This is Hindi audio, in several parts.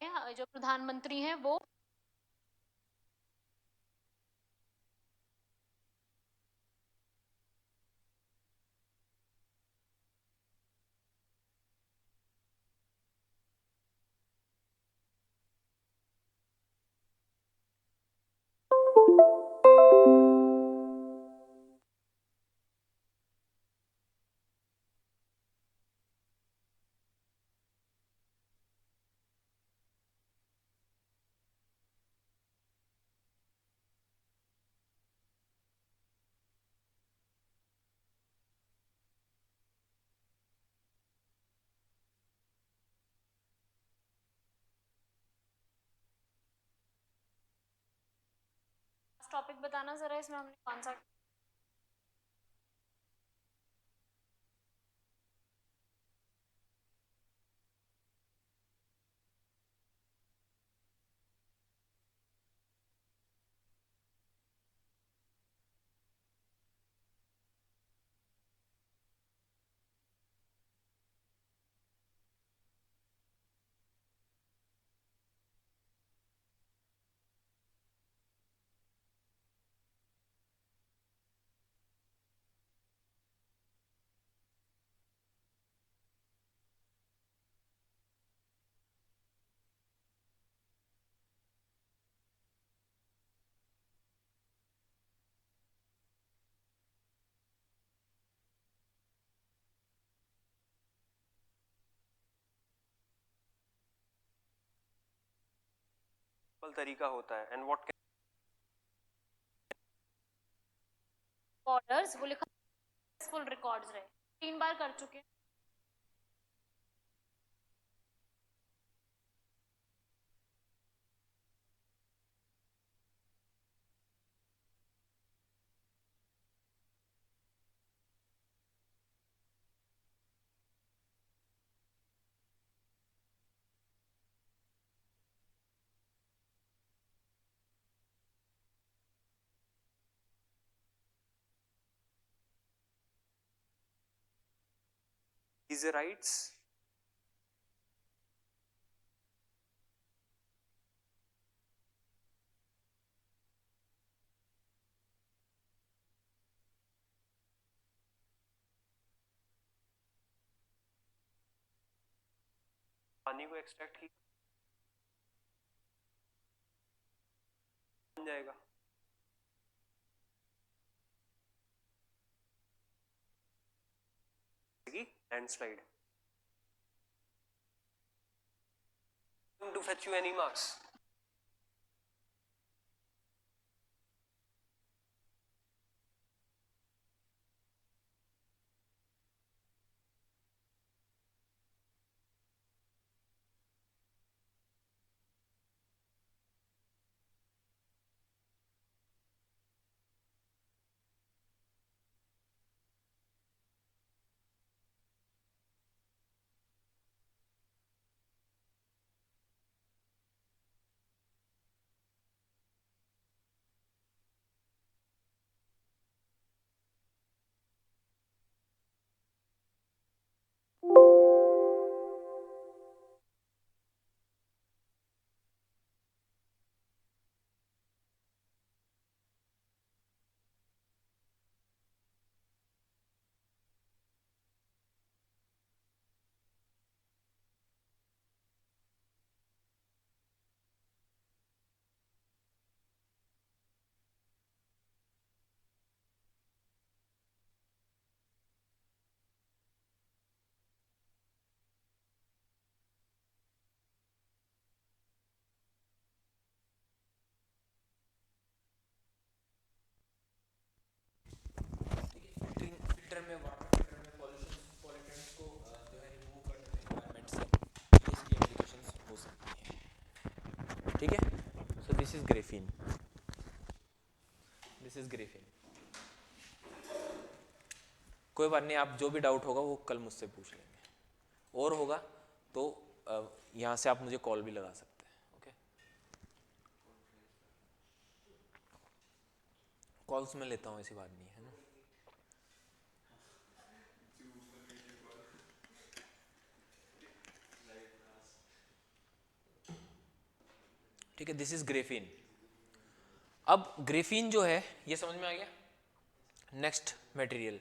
हैं जो प्रधानमंत्री हैं वो टॉपिक बताना जरा, इसमें हमने कौन सा तरीका होता है एंड व्हाट ऑर्डर्स वो लिखा सक्सेसफुल रिकॉर्ड्स रहे, 3 बार कर चुके हैं। इज राइट्स पानी को एक्सट्रैक्ट की बन जाएगा। Landslide to fetch you any marks. Filter में वाटर फिल्टर में पॉल्यूटेंट्स को जो है रिमूव करने में एनवायरनमेंट से इसकी एप्लीकेशंस हो सकती हैं। ठीक है, so this is graphene, this is graphene. कोई बात नहीं, आप जो भी डाउट होगा वो कल मुझसे पूछ लेंगे, और होगा तो यहाँ से आप मुझे कॉल भी लगा सकते हैं। ओके, कॉल्स मैं लेता हूँ, ऐसी बात नहीं है ना। ठीक है, दिस इज ग्रेफीन। अब ग्रेफीन जो है ये समझ में आ गया। Next material,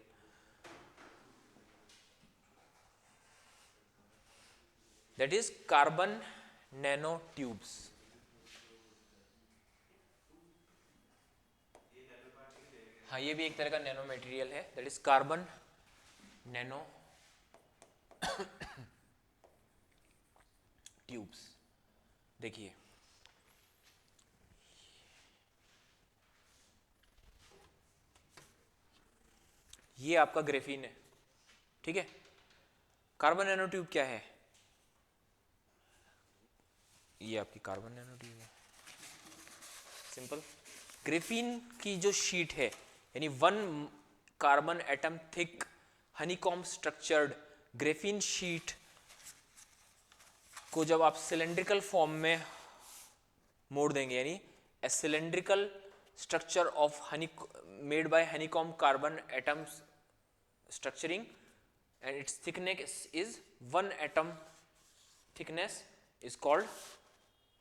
that is carbon nano tubes. हाँ, ये भी एक तरह का नैनो मटेरियल है, that is carbon nano tubes. देखिए ये आपका ग्रेफीन है, ठीक है। कार्बन नैनो ट्यूब क्या है? ये आपकी कार्बन नैनो ट्यूब है, सिंपल। ग्रेफीन की जो शीट है, यानी 1 carbon atom thick honeycomb structured graphene sheet को जब आप सिलेंड्रिकल फॉर्म में मोड़ देंगे, यानी ए cylindrical structure of honey made by honeycomb carbon atoms structuring and its thickness is 1 atom thickness is called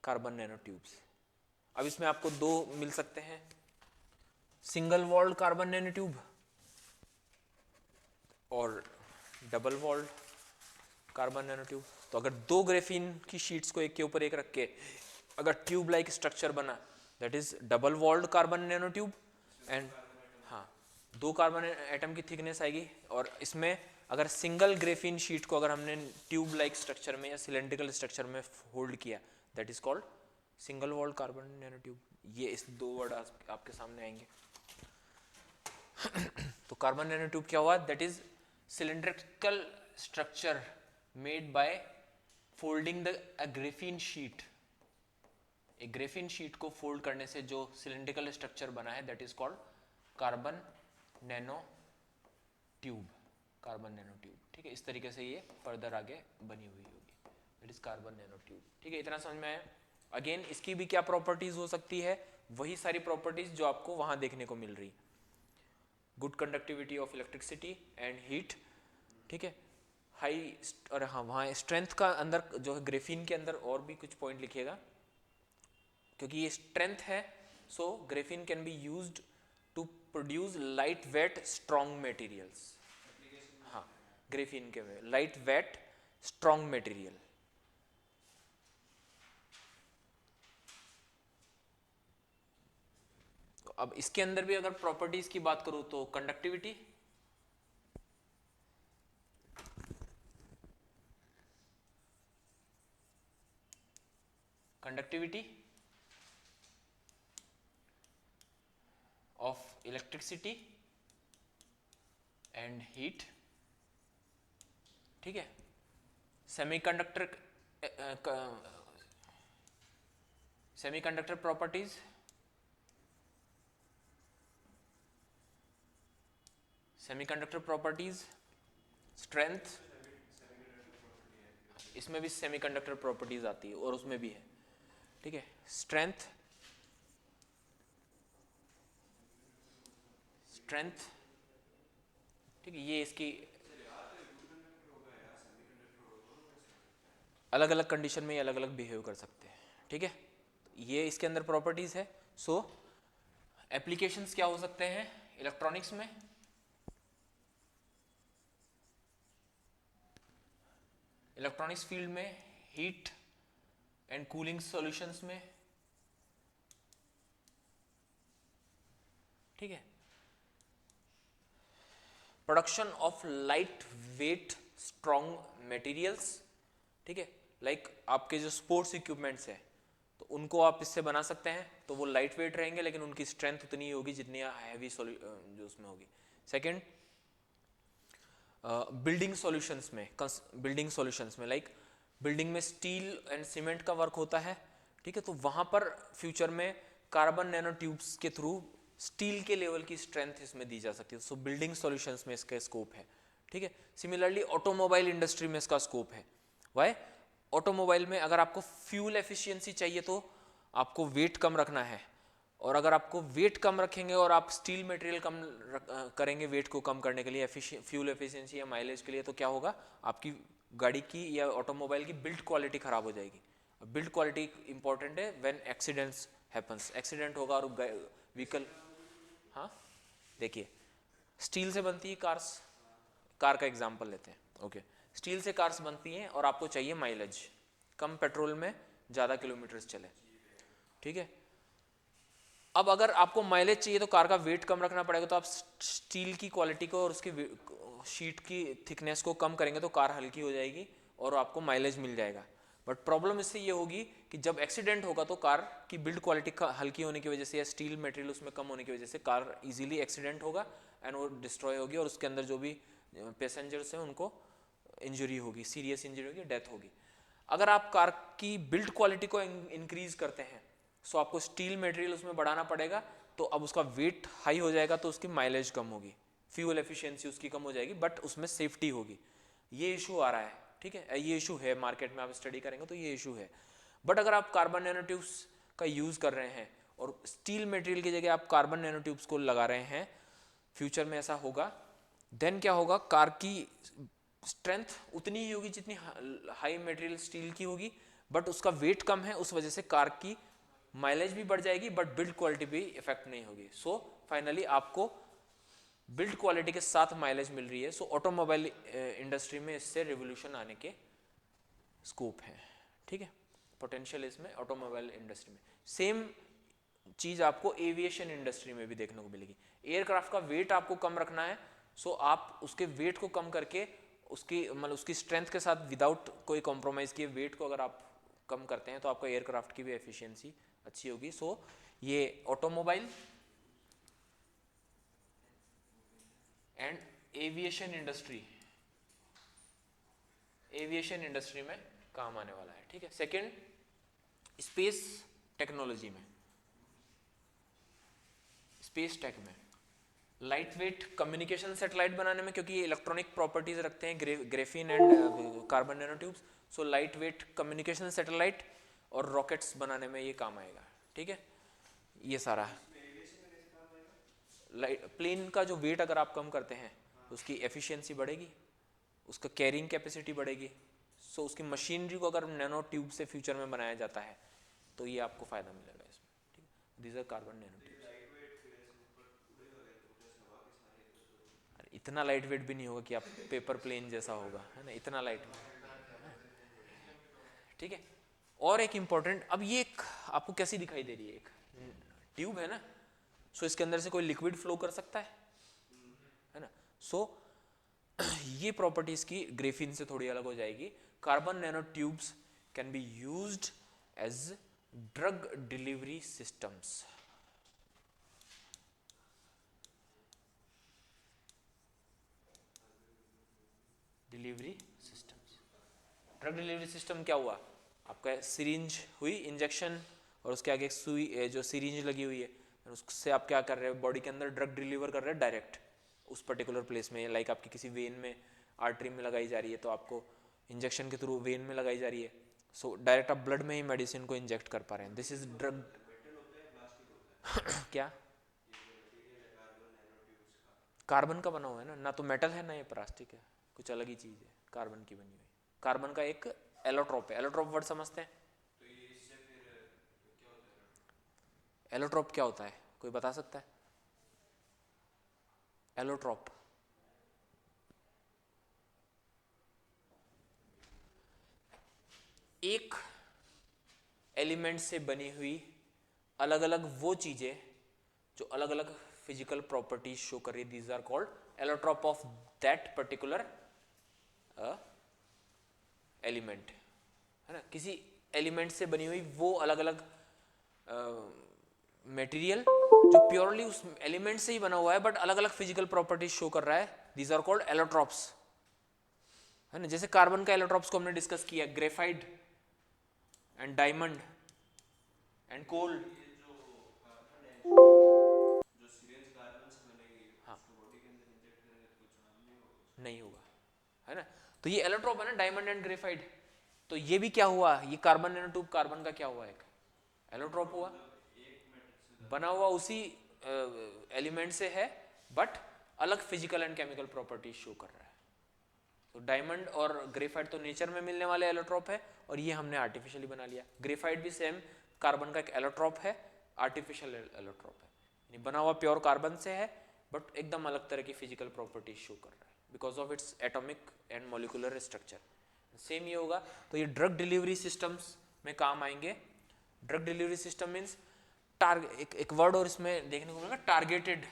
carbon nanotubes। अब इसमें आपको दो मिल सकते हैं, सिंगल वॉल्ड कार्बन नैनोट्यूब और डबल वॉल्ड कार्बन नैनोट्यूब। तो अगर दो ग्रेफीन की शीट्स को एक के ऊपर एक रख के अगर ट्यूब लाइक स्ट्रक्चर बना, that is double walled carbon nanotube. And हाँ, 2 कार्बन एटम की थिकनेस आएगी। और इसमें अगर सिंगल ग्रेफीन शीट को अगर हमने ट्यूब लाइक स्ट्रक्चर में या सिलेंड्रिकल स्ट्रक्चर में होल्ड किया, that is called single walled carbon nanotube. ये इस 2 वर्ड आपके सामने आएंगे। तो कार्बन नैनोट्यूब क्या हुआ? That is cylindrical structure made by folding the graphene sheet. एक ग्रेफीन शीट को फोल्ड करने से जो सिलेंड्रिकल स्ट्रक्चर बना है, that is called carbon nano tube. Carbon nano tube, ठीक है। इस तरीके से ये फर्दर आगे बनी हुई होगी, that is carbon nano tube, ठीक है। इतना समझ में आया। अगेन इसकी भी क्या प्रॉपर्टीज हो सकती है? वही सारी प्रॉपर्टीज जो आपको वहां देखने को मिल रही, good conductivity of electricity and heat, ठीक है। हाई और हाँ, वहाँ स्ट्रेंथ का अंदर जो है ग्रेफीन के अंदर और भी कुछ पॉइंट लिखिएगा, क्योंकि ये स्ट्रेंथ है। So graphene can be used to produce light weight strong materials. हाँ, ग्रेफीन के में लाइट वेट स्ट्रॉन्ग मटेरियल। तो अब इसके अंदर भी अगर प्रॉपर्टीज की बात करूं तो conductivity, conductivity of electricity and heat, ठीक है। Semiconductor properties, semiconductor properties, strength, इसमें भी सेमीकंडक्टर प्रॉपर्टीज आती है और उसमें भी है, ठीक है। स्ट्रेंथ, स्ट्रेंथ, ठीक है। ये इसकी अलग अलग कंडीशन में अलग अलग बिहेव कर सकते हैं, ठीक है। ये इसके अंदर प्रॉपर्टीज है। सो एप्लीकेशंस क्या हो सकते हैं इलेक्ट्रॉनिक्स में? इलेक्ट्रॉनिक्स फील्ड में हीट एंड कूलिंग सॉल्यूशंस में, ठीक है। Production of light weight strong materials, ठीक है। लाइक आपके जो स्पोर्ट्स इक्विपमेंट्स है, तो उनको आप इससे बना सकते हैं, तो वो लाइट वेट रहेंगे लेकिन उनकी स्ट्रेंथ उतनी ही होगी जितनी हैवी जो उसमें होगी। सेकंड, बिल्डिंग सॉल्यूशंस में, बिल्डिंग सॉल्यूशंस में लाइक बिल्डिंग में स्टील एंड सीमेंट का वर्क होता है, ठीक है। तो वहां पर फ्यूचर में कार्बन नैनो ट्यूब्स के थ्रू स्टील के लेवल की स्ट्रेंथ इसमें दी जा सकती है। सो बिल्डिंग सॉल्यूशंस में इसका स्कोप है, ठीक है। सिमिलरली ऑटोमोबाइल इंडस्ट्री में इसका स्कोप है। वाई? ऑटोमोबाइल में अगर आपको फ्यूल एफिशिएंसी चाहिए तो आपको वेट कम रखना है, और अगर आपको वेट कम रखेंगे और आप स्टील मटेरियल कम करेंगे वेट को कम करने के लिए, फ्यूल एफिशिएंसी या माइलेज के लिए, तो क्या होगा? आपकी गाड़ी की या ऑटोमोबाइल की बिल्ड क्वालिटी खराब हो जाएगी। बिल्ड क्वालिटी इंपॉर्टेंट है व्हेन एक्सीडेंट्स हैपन्स, एक्सीडेंट होगा और व्हीकल, हाँ देखिए स्टील से बनती है कार्स, कार का एग्जांपल लेते हैं, ओके स्टील से कार्स बनती हैं और आपको चाहिए माइलेज, कम पेट्रोल में ज़्यादा किलोमीटर्स चले, ठीक है। अब अगर आपको माइलेज चाहिए तो कार का वेट कम रखना पड़ेगा, तो आप स्टील की क्वालिटी को और उसकी शीट की थिकनेस को कम करेंगे तो कार हल्की हो जाएगी और आपको माइलेज मिल जाएगा। बट प्रॉब्लम इससे ये होगी कि जब एक्सीडेंट होगा तो कार की बिल्ड क्वालिटी हल्की होने की वजह से या स्टील मटेरियल उसमें कम होने की वजह से कार इजीली एक्सीडेंट होगा एंड वो डिस्ट्रॉय होगी और उसके अंदर जो भी पैसेंजर्स हैं उनको इंजरी होगी, सीरियस इंजरी होगी, डेथ होगी। अगर आप कार की बिल्ड क्वालिटी को इंक्रीज करते हैं सो आपको स्टील मटेरियल उसमें बढ़ाना पड़ेगा, तो अब उसका वेट हाई हो जाएगा तो उसकी माइलेज कम होगी, फ्यूल एफिशिएंसी उसकी कम हो जाएगी, बट उसमें सेफ्टी होगी। ये इशू आ रहा है, ठीक है, ये इशू है मार्केट में, आप स्टडी करेंगे तो ये इशू है। बट अगर आप कार्बन नैनो ट्यूब्स का यूज़ कर रहे हैं और स्टील मटेरियल की जगह आप कार्बन नैनो ट्यूब्स को लगा रहे हैं, फ्यूचर में ऐसा होगा, देन क्या होगा, कार की स्ट्रेंथ उतनी ही होगी जितनी हाई मटेरियल स्टील की होगी, बट उसका वेट कम है, उस वजह से कार की माइलेज भी बढ़ जाएगी बट बिल्ड क्वालिटी भी इफेक्ट नहीं होगी। सो फाइनली आपको बिल्ड क्वालिटी के साथ माइलेज मिल रही है। सो ऑटोमोबाइल इंडस्ट्री में इससे रिवोल्यूशन आने के स्कोप है, ठीक है, पोटेंशियल इसमें ऑटोमोबाइल इंडस्ट्री में। सेम चीज आपको एविएशन इंडस्ट्री में भी देखने को मिलेगी। एयरक्राफ्ट का वेट आपको कम रखना है, सो आप उसके वेट को कम करके उसकी मतलब उसकी स्ट्रेंथ के साथ विदाउट कोई कॉम्प्रोमाइज किए वेट को अगर आप कम करते हैं तो आपका एयरक्राफ्ट की भी एफिशिएंसी अच्छी होगी। सो ये automobile and aviation industry, aviation industry में काम आने वाला है, ठीक है। सेकंड, स्पेस टेक्नोलॉजी में, स्पेस टेक में लाइट वेट कम्युनिकेशन सैटेलाइट बनाने में, क्योंकि ये इलेक्ट्रॉनिक प्रॉपर्टीज रखते हैं graphene and carbon nano tubes, so light weight communication satellite और रॉकेट्स बनाने में ये काम आएगा, ठीक है। ये सारा लाइट प्लेन का जो वेट अगर आप कम करते हैं तो उसकी एफिशिएंसी बढ़ेगी, उसका कैरिंग कैपेसिटी बढ़ेगी, सो उसकी मशीनरी को अगर नैनो ट्यूब से फ्यूचर में बनाया जाता है तो ये आपको फायदा मिलेगा इसमें, ठीक है। These are carbon nanotubes. अरे इतना लाइट वेट भी नहीं होगा कि आप पेपर प्लेन जैसा होगा, है ना, इतना लाइट, ठीक है। और एक इंपॉर्टेंट, अब ये एक आपको कैसी दिखाई दे रही है, एक ट्यूब है ना, सो इसके अंदर से कोई लिक्विड फ्लो कर सकता है ना, सो ये प्रॉपर्टीज की ग्रेफीन से थोड़ी अलग हो जाएगी। Carbon nanotubes can be used as drug delivery systems, delivery systems. Drug delivery system क्या हुआ, आपका सिरिंज हुई इंजेक्शन और उसके आगे एक सुई जो सिरिंज लगी हुई है, उससे आप क्या कर रहे हो, बॉडी के अंदर ड्रग डिलीवर कर रहे हैं डायरेक्ट उस पर्टिकुलर प्लेस में, लाइक आपकी किसी वेन में आर्टरी में लगाई जा रही है तो आपको इंजेक्शन के थ्रू वेन में लगाई जा रही है, सो डायरेक्ट आप ब्लड में ही मेडिसिन को इंजेक्ट कर पा रहे हैं, दिस इज ड्रग। क्या कार्बन का बना हुआ है ना तो मेटल है ना ये प्लास्टिक है, कुछ अलग ही चीज है, कार्बन की बनी हुई। कार्बन का एक एलोट्रोप है, एलोट्रोप वर्ड समझते हैं, एलोट्रोप क्या होता है, कोई बता सकता है? एलोट्रोप एक एलिमेंट से बनी हुई अलग अलग वो चीजें जो अलग अलग फिजिकल प्रॉपर्टीज शो कर रही है, these are called allotrope of that particular element, है ना। किसी एलिमेंट से बनी हुई वो अलग अलग मटेरियल जो प्योरली उस एलिमेंट से ही बना हुआ है बट अलग अलग फिजिकल प्रॉपर्टीज शो कर रहा है, दीज आर कॉल्ड एलोट्रोप्स, है ना। जैसे कार्बन का एलोट्रोप्स को हमने डिस्कस किया, graphite and diamond and coal, हाँ नहीं होगा, है ना। तो ये एलोट्रोप है ना, डायमंड एंड ग्रेफाइट, तो ये भी क्या हुआ, ये कार्बन नैनो ट्यूब कार्बन का क्या हुआ, एक एलोट्रोप हुआ, बना हुआ उसी एलिमेंट से है बट अलग physical and chemical properties show कर रहा है, तो डायमंड और ग्रेफाइट तो नेचर में मिलने वाले एलोट्रोप है और ये हमने आर्टिफिशियली बना लिया। ग्रेफाइट भी सेम कार्बन का एक एलोट्रोप है, आर्टिफिशियल एलोट्रोप है, यानी बना हुआ प्योर कार्बन से है बट एकदम अलग तरह की फिजिकल प्रॉपर्टीज शो कर रहा है because of its atomic and molecular structure. Same ये होगा तो ये ड्रग डिलीवरी सिस्टम्स में काम आएंगे। ड्रग डिलीवरी सिस्टम मीन्स एक वर्ड और इसमें देखने को मिलेगा, targeted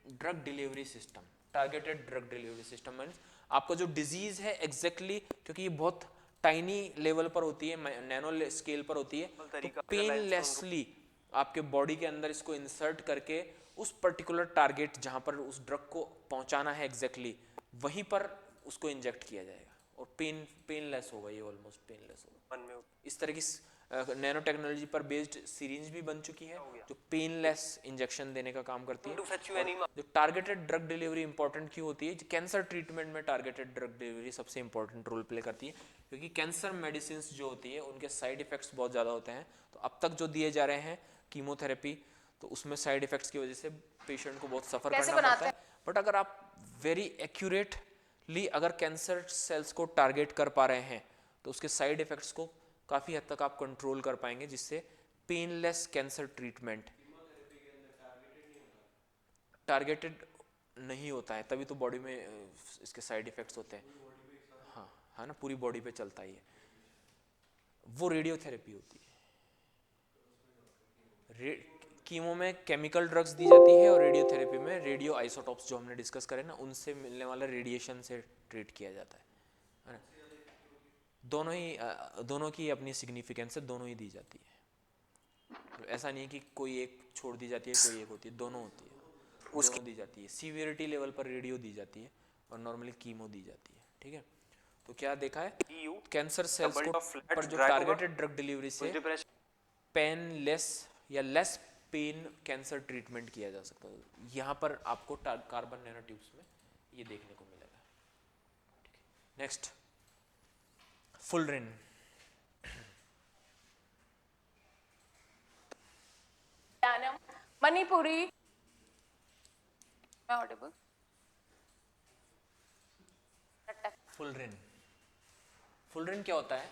drug delivery system. Targeted drug delivery system means आपका जो डिजीज है एग्जैक्टली क्योंकि ये बहुत टाइनी लेवल पर होती है, नैनो स्केल पर होती है, तो पेनलेसली आपके बॉडी के अंदर इसको इंसर्ट करके उस पर्टिकुलर टारगेट जहां पर उस ड्रग को पहुंचाना है एग्जैक्टली वहीं पर उसको इंजेक्ट किया जाएगा और पेनलेस होगा, ये ऑलमोस्ट पेनलेस होगा। इस तरह की नैनो टेक्नोलॉजी पर बेस्ड सीरीज भी बन चुकी है जो पेनलेस इंजेक्शन देने का काम करती है। जो टारगेटेड ड्रग डिलीवरी इंपॉर्टेंट क्यों होती है? कैंसर ट्रीटमेंट में टारगेटेड ड्रग डिलीवरी सबसे इंपॉर्टेंट रोल प्ले करती है क्योंकि कैंसर मेडिसिन जो होती है उनके साइड इफेक्ट्स बहुत ज़्यादा होते हैं। तो अब तक जो दिए जा रहे हैं कीमोथेरेपी, तो उसमें साइड इफेक्ट्स की वजह से पेशेंट को बहुत सफ़र करना पड़ता है। बट अगर आप वेरी एक्यूरेटली अगर कैंसर सेल्स को टारगेट कर पा रहे हैं तो उसके साइड इफेक्ट्स को काफ़ी हद तक आप कंट्रोल कर पाएंगे जिससे पेनलेस कैंसर ट्रीटमेंट। टारगेटेड नहीं होता है तभी तो बॉडी में इसके साइड इफेक्ट्स होते हैं। हाँ है ना, पूरी बॉडी पे चलता ही है। वो रेडियोथेरेपी होती है। कीमो में केमिकल ड्रग्स दी जाती है और रेडियोथेरेपी में रेडियो आइसोटॉप्स जो हमने डिस्कस करे ना उनसे मिलने वाला रेडिएशन से ट्रीट किया जाता है ना। दोनों की अपनी सिग्निफिकेंस है, दोनों ही दी जाती है। ऐसा नहीं है कि कोई एक छोड़ दी जाती है कोई एक होती है, दोनों होती है, दोनों दी जाती है। सीवियरिटी लेवल पर रेडियो दी जाती है और नॉर्मली कीमो दी जाती है। ठीक है, तो क्या देखा है कैंसर सेल्स को पर जो टारगेटेड ड्रग डिलीवरी से पेनलेस या लेस पेन कैंसर ट्रीटमेंट किया जा सकता है। यहाँ पर आपको कार्बन नैनो ट्यूब्स में ये देखने को मिलेगा। Next fullerene. Manipuri Audible. Fullerene क्या होता है?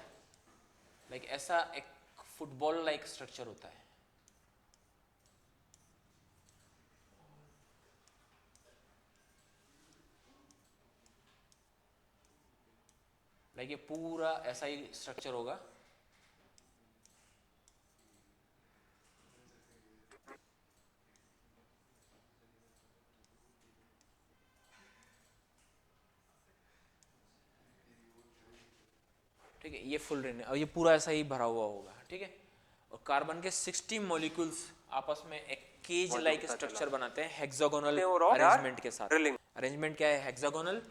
लाइक ऐसा एक फुटबॉल लाइक स्ट्रक्चर होता है। लाइक ये पूरा ऐसा ही स्ट्रक्चर होगा। ठीक है, ये फुलरिन है और ये पूरा ऐसा ही भरा हुआ होगा। ठीक है, और कार्बन के 60 मॉलिक्यूल्स आपस में एक केज लाइक स्ट्रक्चर बनाते हैं हेक्सागोनल अरेंजमेंट के साथ। अरेंजमेंट क्या है? Hexagonal.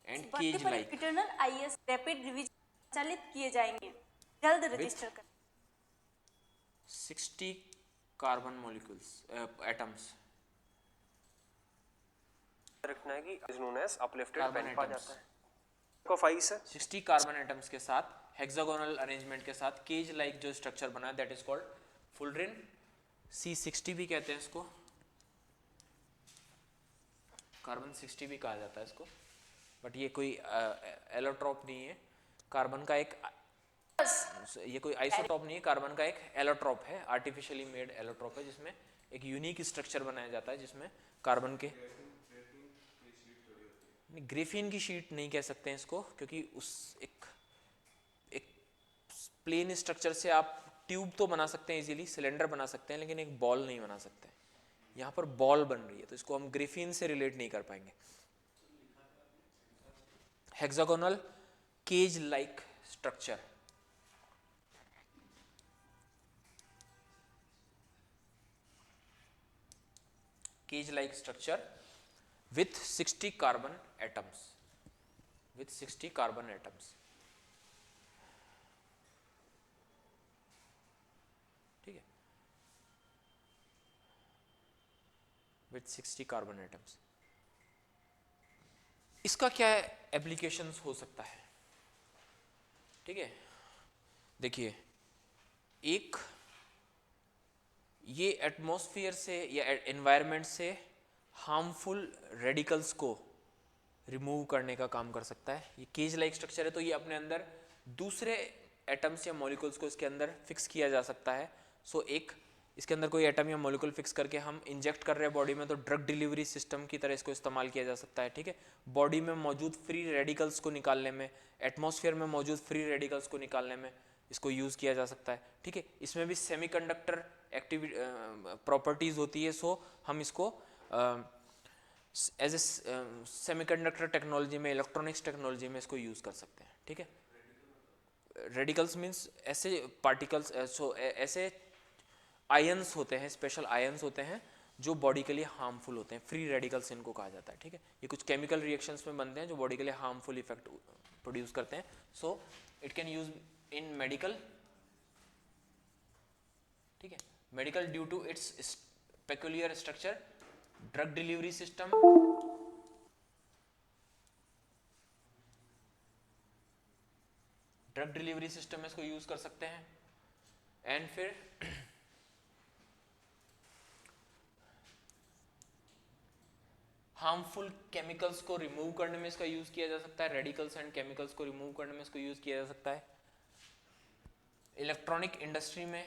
And cage like. Internal IS rapid revision संचालित किए जाएंगे, जल्द रजिस्टर कर। 60 कार्बन मॉलिक्यूल्स एटम्स रखना है कि is known as uplifted carbon pen पा एटम्स जाता है। को 5 है 60 कार्बन एटम्स के साथ हेक्सागोनल अरेंजमेंट के साथ केज लाइक जो स्ट्रक्चर बना है that is called fullerene. C60 भी कहते हैं इसको, कार्बन 60 भी कहा जाता है इसको, बट ये कोई एलोट्रॉप नहीं है। कार्बन का एक ये कोई आइसोटॉप नहीं है, कार्बन का एक एलोट्रॉप है, आर्टिफिशियली मेड एलोट्रॉप है जिसमें एक यूनिक स्ट्रक्चर बनाया जाता है जिसमें कार्बन के ग्रेफीन की शीट नहीं कह सकते हैं इसको क्योंकि उस एक प्लेन स्ट्रक्चर से आप ट्यूब तो बना सकते हैं इजीली, सिलेंडर बना सकते हैं, लेकिन एक बॉल नहीं बना सकते। यहाँ पर बॉल बन रही है तो इसको हम ग्रेफीन से रिलेट नहीं कर पाएंगे। Hexagonal cage like structure, cage like structure with 60 carbon atoms, with 60 carbon atoms। ठीक है, with 60 carbon atoms। इसका क्या एप्लीकेशंस हो सकता है? ठीक है, देखिए एक ये एटमॉस्फेयर से या एनवायरनमेंट से हार्मफुल रेडिकल्स को रिमूव करने का काम कर सकता है। ये केज लाइक स्ट्रक्चर है, तो ये अपने अंदर दूसरे एटम्स या मॉलिक्यूल्स को इसके अंदर फिक्स किया जा सकता है। सो एक इसके अंदर कोई एटम या मॉलिक्यूल फिक्स करके हम इंजेक्ट कर रहे हैं बॉडी में, तो ड्रग डिलीवरी सिस्टम की तरह इसको इस्तेमाल किया जा सकता है। ठीक है, बॉडी में मौजूद फ्री रेडिकल्स को निकालने में, एटमॉस्फेयर में मौजूद फ्री रेडिकल्स को निकालने में इसको यूज़ किया जा सकता है। ठीक है, इसमें भी सेमीकंडक्टर एक्टिविटी प्रॉपर्टीज़ होती है। सो हम इसको एज ए सेमीकंडक्टर टेक्नोलॉजी में, इलेक्ट्रॉनिक्स टेक्नोलॉजी में इसको यूज़ कर सकते हैं। ठीक है, रेडिकल्स मीन्स ऐसे पार्टिकल्स, ऐसे आयंस होते हैं, स्पेशल आयंस होते हैं जो बॉडी के लिए हार्मफुल होते हैं। फ्री रेडिकल्स इनको कहा जाता है। ठीक है, ये कुछ केमिकल रिएक्शंस में बनते हैं जो बॉडी के लिए हार्मफुल इफेक्ट प्रोड्यूस करते हैं। So it can use in medical. ठीक है, medical due to its peculiar structure, drug delivery system, drug delivery system में इसको यूज कर सकते हैं। एंड फिर हार्मफुल केमिकल्स को रिमूव करने में इसका यूज किया जा सकता है। रेडिकल्स एंड केमिकल्स को रिमूव करने में इसको यूज किया जा सकता है। इलेक्ट्रॉनिक इंडस्ट्री में,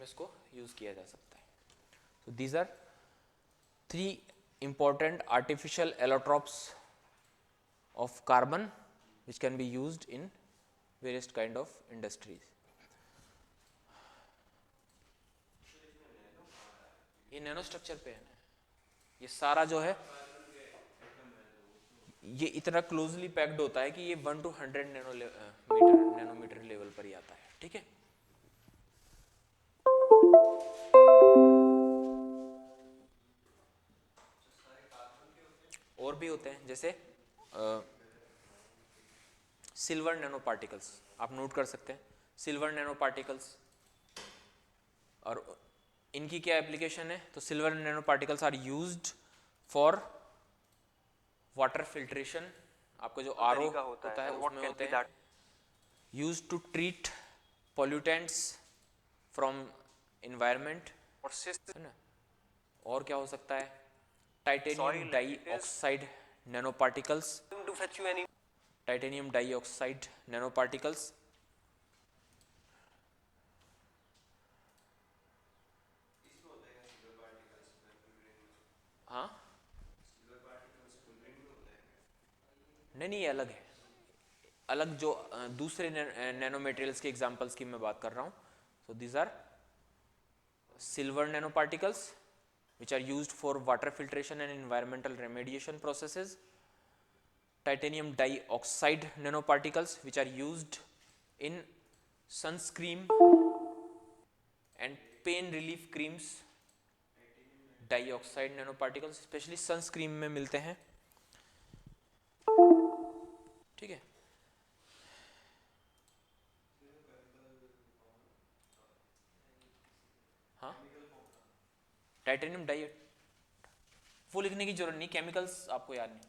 इसको यूज किया जा सकता है। So these are 3 important artificial allotropes of carbon which can be used in various kind of industries. ये नैनो स्ट्रक्चर पे है ना, ये सारा जो है ये इतना क्लोजली पैक्ड होता है कि ये 1 to 100 नैनोमीटर लेवल पर ही आता है। ठीक है, और भी होते हैं जैसे सिल्वर नैनो पार्टिकल्स, आप नोट कर सकते हैं सिल्वर नैनो पार्टिकल्स। और इनकी क्या एप्लीकेशन है, तो silver nanoparticles are used for water filtration. आपका जो आरओ होता है उसमें होते हैं, used to treat pollutants from environment, है ना। और क्या हो सकता है, titanium dioxide nanoparticles, titanium dioxide nanoparticles. हाँ, नहीं, ये अलग है, अलग जो दूसरे नैनो मटेरियल्स के एग्जांपल्स की मैं बात कर रहा हूँ। So these are silver nanoparticles which are used for water filtration and environmental remediation processes. Titanium dioxide nanoparticles which are used in sunscreen and pain relief creams. Dioxide nanoparticles especially sunscreen में मिलते हैं। ठीक है, हाँ, टाइटेनियम डाई वो लिखने की जरूरत नहीं, केमिकल्स आपको याद नहीं,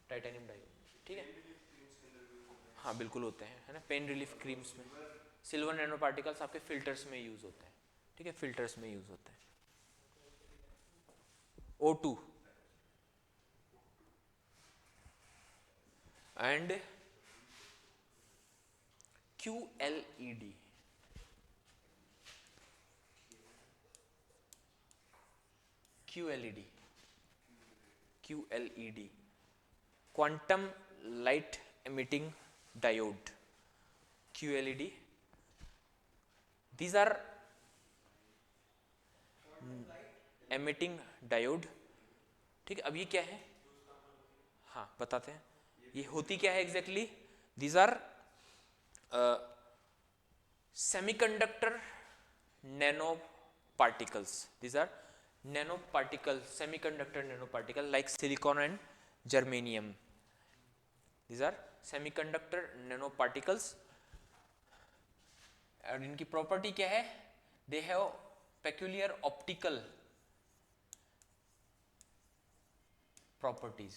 टाइटेनियम डाई। ठीक है, हाँ बिल्कुल होते हैं, है ना, पेन रिलीफ क्रीम्स में। सिल्वर नैनो पार्टिकल्स आपके फिल्टर्स में यूज होते हैं। ठीक है, फिल्टर्स में यूज होते हैं। O2 and QLED, QLED, quantum light emitting diode, QLED. These are emitting diode. ठीक है, अब ये क्या है, हाँ बताते हैं, ये होती क्या है exactly. These are semiconductor nanoparticles. These are nanoparticles, semiconductor nanoparticle like silicon and germanium. These are semiconductor nanoparticles. और इनकी प्रॉपर्टी क्या है, they have peculiar optical properties,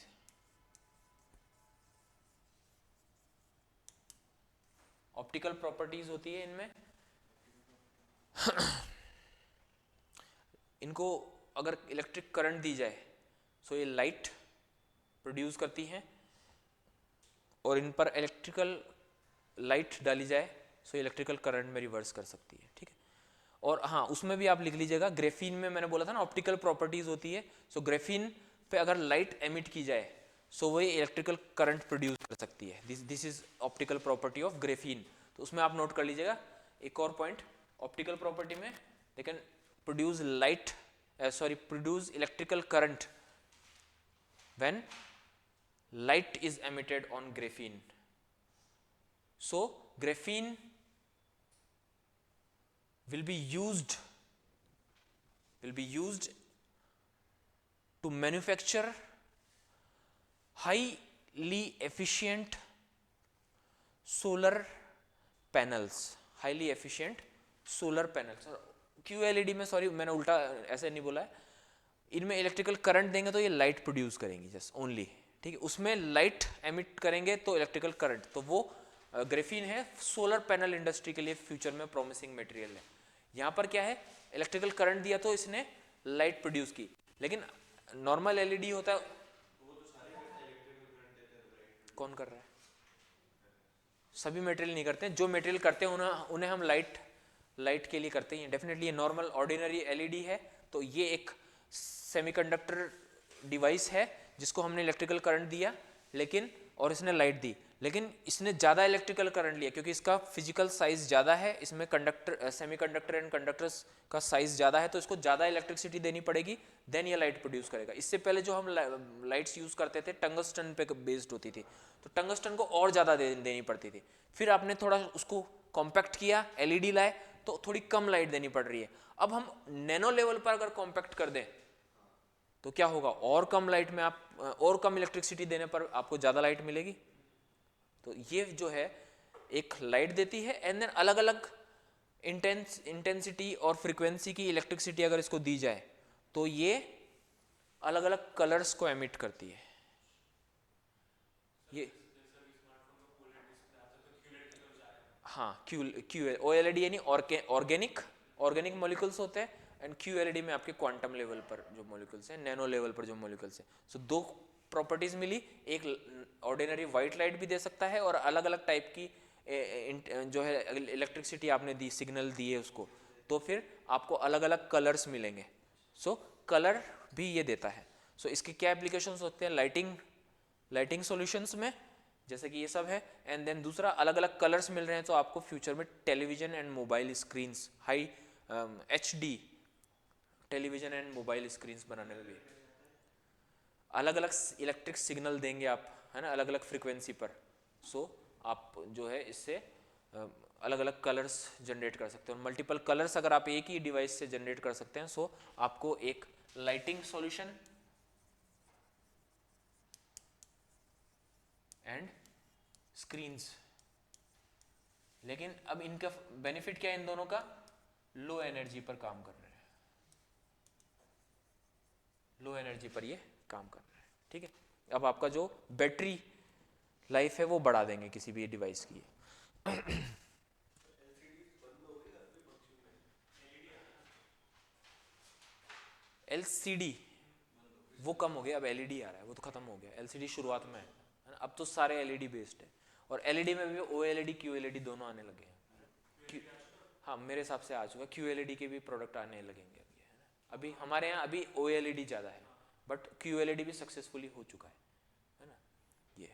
optical properties होती है इनमें इनको अगर इलेक्ट्रिक करंट दी जाए सो ये लाइट प्रोड्यूस करती हैं, और इन पर इलेक्ट्रिकल लाइट डाली जाए सो इलेक्ट्रिकल करंट में रिवर्स कर सकती है, ठीक है। और हाँ, उसमें भी आप लिख लीजिएगा, ग्रेफीन में मैंने बोला था ना ऑप्टिकल प्रॉपर्टीज होती है, सो ग्रेफीन पे अगर लाइट एमिट की जाए सो वही इलेक्ट्रिकल करंट प्रोड्यूस कर सकती है, this is optical property of graphene. तो उसमें आप नोट कर लीजिएगा एक और पॉइंट, ऑप्टिकल प्रॉपर्टी में they can produce light produce electrical current when light is emitted on graphene. So graphene will be used to manufacture highly efficient solar panels, QLED में, सॉरी मैंने उल्टा ऐसे नहीं बोला है, इनमें इलेक्ट्रिकल करंट देंगे तो ये लाइट प्रोड्यूस करेंगी जस्ट ओनली, ठीक है। उसमें लाइट एमिट करेंगे तो इलेक्ट्रिकल करंट, तो वो ग्रेफीन है, सोलर पैनल इंडस्ट्री के लिए फ्यूचर में प्रॉमिसिंग मटेरियल है। यहाँ पर क्या है, इलेक्ट्रिकल करंट दिया तो इसने लाइट प्रोड्यूस की, लेकिन नॉर्मल एलईडी होता है, कौन कर रहा है, सभी मटेरियल नहीं करते हैं, जो मटेरियल करते हैं उन्हें हम लाइट के लिए करते हैं। डेफिनेटली ये नॉर्मल ऑर्डिनरी एलईडी है, तो ये एक सेमीकंडक्टर डिवाइस है जिसको हमने इलेक्ट्रिकल करंट दिया लेकिन, और इसने लाइट दी, लेकिन इसने ज़्यादा इलेक्ट्रिकल करंट लिया क्योंकि इसका फिजिकल साइज ज़्यादा है, इसमें सेमीकंडक्टर एंड कंडक्टर्स का साइज ज़्यादा है, तो इसको ज़्यादा इलेक्ट्रिसिटी देनी पड़ेगी, देन ये लाइट प्रोड्यूस करेगा। इससे पहले जो हम लाइट्स यूज़ करते थे टंगस्टन पे बेस्ड होती थी, तो टंगस्टन को और ज़्यादा देनी पड़ती थी, फिर आपने थोड़ा उसको कॉम्पैक्ट किया, एलईडी लाए तो थोड़ी कम लाइट देनी पड़ रही है। अब हम नैनो लेवल पर अगर कॉम्पैक्ट कर दें तो क्या होगा, और कम लाइट में आप और कम इलेक्ट्रिसिटी देने पर आपको ज़्यादा लाइट मिलेगी। तो ये जो है एक लाइट देती है, एंड देन अलग अलग इंटेंसिटी और फ्रीक्वेंसी की इलेक्ट्रिसिटी अगर इसको दी जाए तो ये अलग अलग कलर्स को एमिट करती है। ये हाँ, OLED यानी ऑर्गेनिक मॉलिक्यूल्स होते हैं, एंड QLED में आपके क्वांटम लेवल पर जो मॉलिक्यूल्स हैं, नैनो लेवल पर जो मॉलिक्यूल्स हैं। सो दो प्रॉपर्टीज मिली, एक ऑर्डिनरी वाइट लाइट भी दे सकता है और अलग अलग टाइप की जो है इलेक्ट्रिसिटी आपने दी, सिग्नल दिए उसको, तो फिर आपको अलग अलग कलर्स मिलेंगे। सो कलर भी ये देता है। सो इसके क्या एप्लीकेशंस होते हैं, लाइटिंग सॉल्यूशंस में, जैसे कि ये सब है, एंड देन दूसरा अलग अलग कलर्स मिल रहे हैं तो आपको फ्यूचर में television and mobile screens, high HD television and mobile screens बनाने में भी अलग अलग इलेक्ट्रिक सिग्नल देंगे आप, है ना, अलग अलग फ्रीक्वेंसी पर। सो आप जो है इससे अलग अलग कलर्स जनरेट कर सकते हो, मल्टीपल कलर्स अगर आप एक ही डिवाइस से जनरेट कर सकते हैं, सो आपको एक लाइटिंग सॉल्यूशन एंड स्क्रीन्स। लेकिन अब इनका बेनिफिट क्या है इन दोनों का, लो एनर्जी पर काम कर रहे हैं, लो एनर्जी पर ये काम कर रहे हैं, ठीक है। अब आपका जो बैटरी लाइफ है वो बढ़ा देंगे किसी भी डिवाइस की। LCD वो कम हो गया, अब LED आ रहा है, वो तो खत्म हो गया, LCD शुरुआत में है ना, अब तो सारे LED बेस्ड है, और LED में भी OLED QLED दोनों आने लगे हैं। हाँ, मेरे हिसाब से आ चुका, QLED के भी प्रोडक्ट आने लगेंगे अभी, है ना। अभी हमारे यहाँ अभी OLED ज़्यादा है, बट QLED भी सक्सेसफुली हो चुका है ना। ये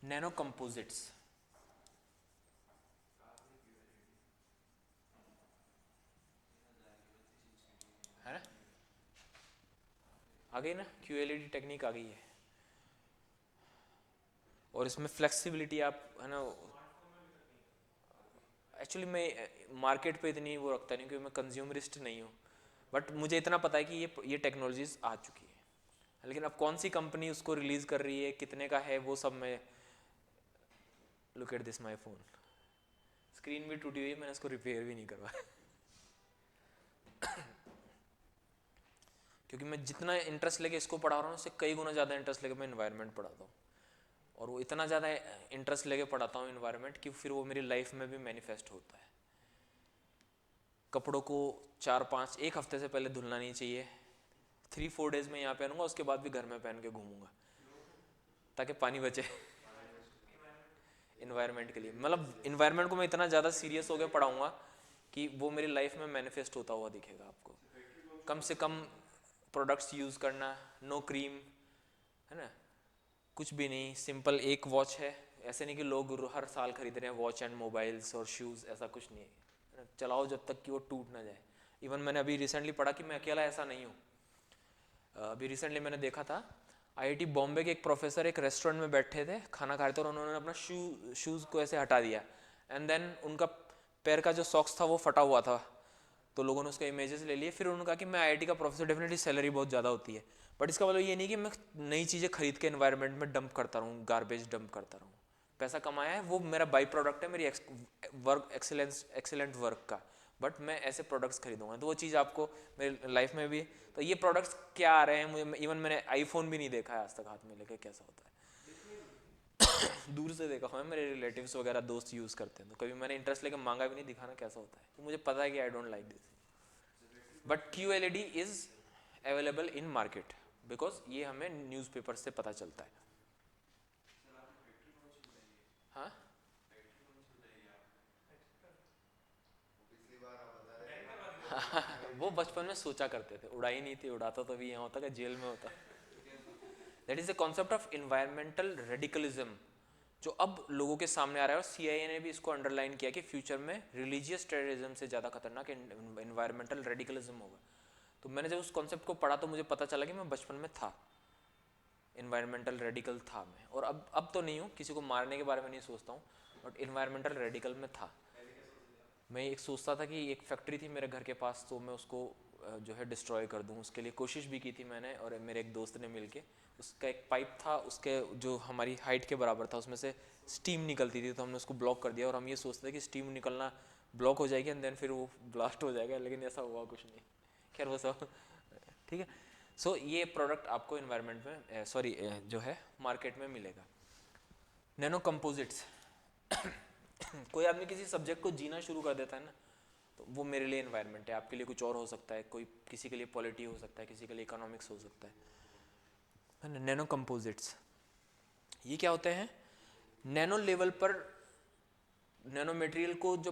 नैनो कंपोजिट्स, है ना, आ गई ना, QLED टेक्निक आ गई है, और इसमें फ्लेक्सिबिलिटी आप, है ना, एक्चुअली मैं मार्केट पे इतनी वो रखता नहीं क्योंकि मैं कंज्यूमरिस्ट नहीं हूँ, बट मुझे इतना पता है कि ये टेक्नोलॉजीज आ चुकी है, लेकिन अब कौन सी कंपनी उसको रिलीज कर रही है, कितने का है, वो सब मैं, look at this my phone, screen भी टूटी हुई है, मैंने इसको रिपेयर भी नहीं करवाया क्योंकि मैं जितना इंटरेस्ट लेके इसको पढ़ा रहा हूँ उससे कई गुना ज़्यादा इंटरेस्ट लेके मैं इन्वायरमेंट पढ़ाता हूँ, और वो इतना ज़्यादा इंटरेस्ट लेके पढ़ाता हूँ इन्वायरमेंट कि फिर वो मेरी लाइफ में भी मैनिफेस्ट होता है। कपड़ों को 4-5 एक हफ्ते से पहले धुलना नहीं चाहिए, 3-4 डेज में यहाँ पहनूंगा, उसके बाद भी घर में पहन के घूमूंगा ताकि पानी बचे इन्वायरमेंट के लिए। मतलब इन्वायरमेंट को मैं इतना ज़्यादा सीरियस होकर पढ़ाऊँगा कि वो मेरी लाइफ में मैनिफेस्ट होता हुआ दिखेगा आपको। कम से कम प्रोडक्ट्स यूज़ करना, नो क्रीम, है ना, कुछ भी नहीं, सिंपल एक वॉच है। ऐसे नहीं कि लोग हर साल खरीद रहे हैं वॉच एंड मोबाइल्स और शूज़, ऐसा कुछ नहीं है। चलाओ जब तक कि वो टूट ना जाए। इवन मैंने अभी रिसेंटली पढ़ा कि मैं अकेला ऐसा नहीं हूँ। अभी रिसेंटली मैंने देखा था आईआईटी बॉम्बे के एक प्रोफेसर एक रेस्टोरेंट में बैठे थे, खाना खा रहे थे, और उन्होंने अपना शूज़ को ऐसे हटा दिया, एंड देन उनका पैर का जो सॉक्स था वो फटा हुआ था, तो लोगों ने उसका इमेजेस ले लिए। फिर उन्होंने कहा कि मैं आईआईटी का प्रोफेसर, डेफिनेटली सैलरी बहुत ज़्यादा होती है, बट इसका मतलब ये नहीं कि मैं नई चीज़ें खरीद के एनवायरनमेंट में डंप करता रहूँ, गार्बेज डंप करता रहूँ। पैसा कमाया है वो मेरा बाई प्रोडक्ट है, मेरी वर्क एक्सेलेंट वर्क का, बट मैं ऐसे प्रोडक्ट्स खरीदूंगा। तो वो चीज़ आपको मेरी लाइफ में भी, तो ये प्रोडक्ट्स क्या आ रहे हैं मुझे, इवन मैंने आईफोन भी नहीं देखा है आज तक हाथ में लेके कैसा होता है दूर से देखा हुआ है, मेरे रिलेटिव्स वगैरह दोस्त यूज़ करते हैं, तो कभी मैंने इंटरेस्ट लेके मांगा भी नहीं, दिखाना कैसा होता है, तो मुझे पता है कि I don't like this. But QLED is available in market because ये हमें न्यूज़पेपर से पता चलता है। हाँ, वो बचपन में सोचा करते थे, उड़ाई नहीं थी, उड़ाता तो भी यहाँ होता कि जेल में होता। That is the concept of environmental radicalism जो अब लोगों के सामने आ रहा है, और CIA ने भी इसको अंडरलाइन किया कि फ्यूचर में रिलीजियस टेररिज्म से ज़्यादा खतरनाक इन्वायरमेंटल रेडिकलिज्म होगा। तो मैंने जब उस कॉन्सेप्ट को पढ़ा तो मुझे पता चला कि मैं बचपन में था, इन्वायरमेंटल रेडिकल था मैं, और अब तो नहीं हूँ, किसी को मारने के बारे में नहीं सोचता हूँ, बट इन्वायरमेंटल रेडिकल में था। मैं एक सोचता था कि एक फैक्ट्री थी मेरे घर के पास, तो मैं उसको जो है डिस्ट्रॉय कर दूं, उसके लिए कोशिश भी की थी मैंने और मेरे एक दोस्त ने मिलके। उसका एक पाइप था, उसके जो हमारी हाइट के बराबर था, उसमें से स्टीम निकलती थी, तो हमने उसको ब्लॉक कर दिया, और हम ये सोचते थे कि स्टीम निकलना ब्लॉक हो जाएगी एंड देन फिर वो ब्लास्ट हो जाएगा, लेकिन ऐसा हुआ कुछ नहीं। खैर वो सब ठीक है। सो ये प्रोडक्ट आपको इन्वायरमेंट में सॉरी जो है मार्केट में मिलेगा। नैनो कंपोजिट्स कोई आदमी किसी सब्जेक्ट को जीना शुरू कर देता है ना, तो वो मेरे लिए इन्वायरमेंट है, आपके लिए कुछ और हो सकता है, कोई किसी के लिए पॉलिटी हो सकता है, किसी के लिए इकोनॉमिक्स हो सकता है। नैनो कंपोजिट्स ये क्या होते हैं? नैनो लेवल पर नैनो मटेरियल को जो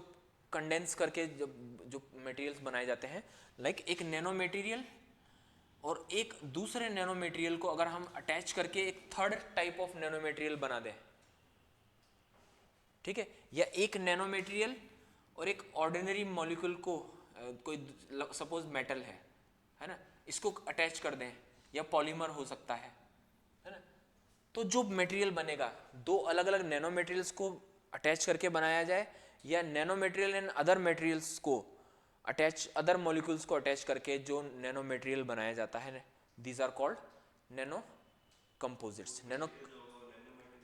कंडेंस करके जो मटेरियल्स बनाए जाते हैं, लाइक एक नैनो मटेरियल और एक दूसरे नैनो मटेरियल को अगर हम अटैच करके एक third type of nano material बना दें, ठीक है, या एक नैनो मटेरियल और एक ऑर्डिनरी मॉलिक्यूल को कोई सपोज मेटल है ना, इसको अटैच कर दें, या पॉलीमर हो सकता है ना, तो जो मटेरियल बनेगा दो अलग अलग नैनो मटेरियल्स को अटैच करके बनाया जाए, या nanomaterial and other materials को अटैच, अदर मॉलिक्यूल्स को अटैच करके जो नैनो मटेरियल बनाया जाता है, these are called nanocomposites. Nano,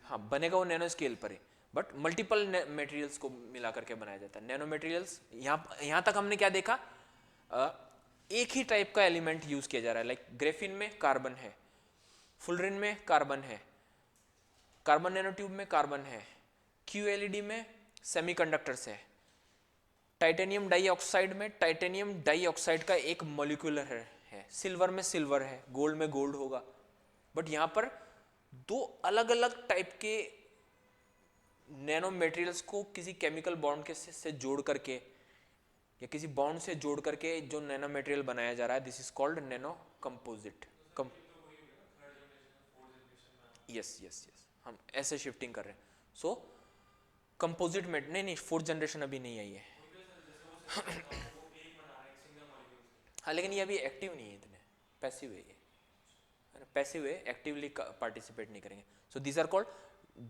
हाँ, बनेगा वो नैनो स्केल पर ही, बट मल्टीपल मटेरियल्स को मिला करके बनाया जाता है। नैनो मटेरियल्स यहाँ तक हमने क्या देखा, एक ही टाइप का एलिमेंट यूज किया जा रहा है, लाइक ग्रेफिन में कार्बन है, फुलरिन में कार्बन है, कार्बन नैनो ट्यूब में कार्बन है, QLED में सेमीकंडक्टर्स है, टाइटेनियम डाइऑक्साइड में टाइटेनियम डाइऑक्साइड का एक मॉलिक्यूलर है, सिल्वर में सिल्वर है, गोल्ड में गोल्ड होगा, बट यहाँ पर दो अलग अलग टाइप के नैनो मटेरियल्स को किसी केमिकल बॉन्ड के से जोड़ करके या किसी बॉन्ड से जोड़ करके जो नैनो मटेरियल बनाया जा रहा है, this is called nano composite. Yes, हम ऐसे शिफ्टिंग कर रहे हैं। सो कंपोजिट में नहीं, फोर्थ जनरेशन अभी नहीं आई है हाँ, लेकिन ये अभी एक्टिव नहीं है, इतने पैसिव है ये, पैसिव है, एक्टिवली पार्टिसिपेट नहीं करेंगे। So these are called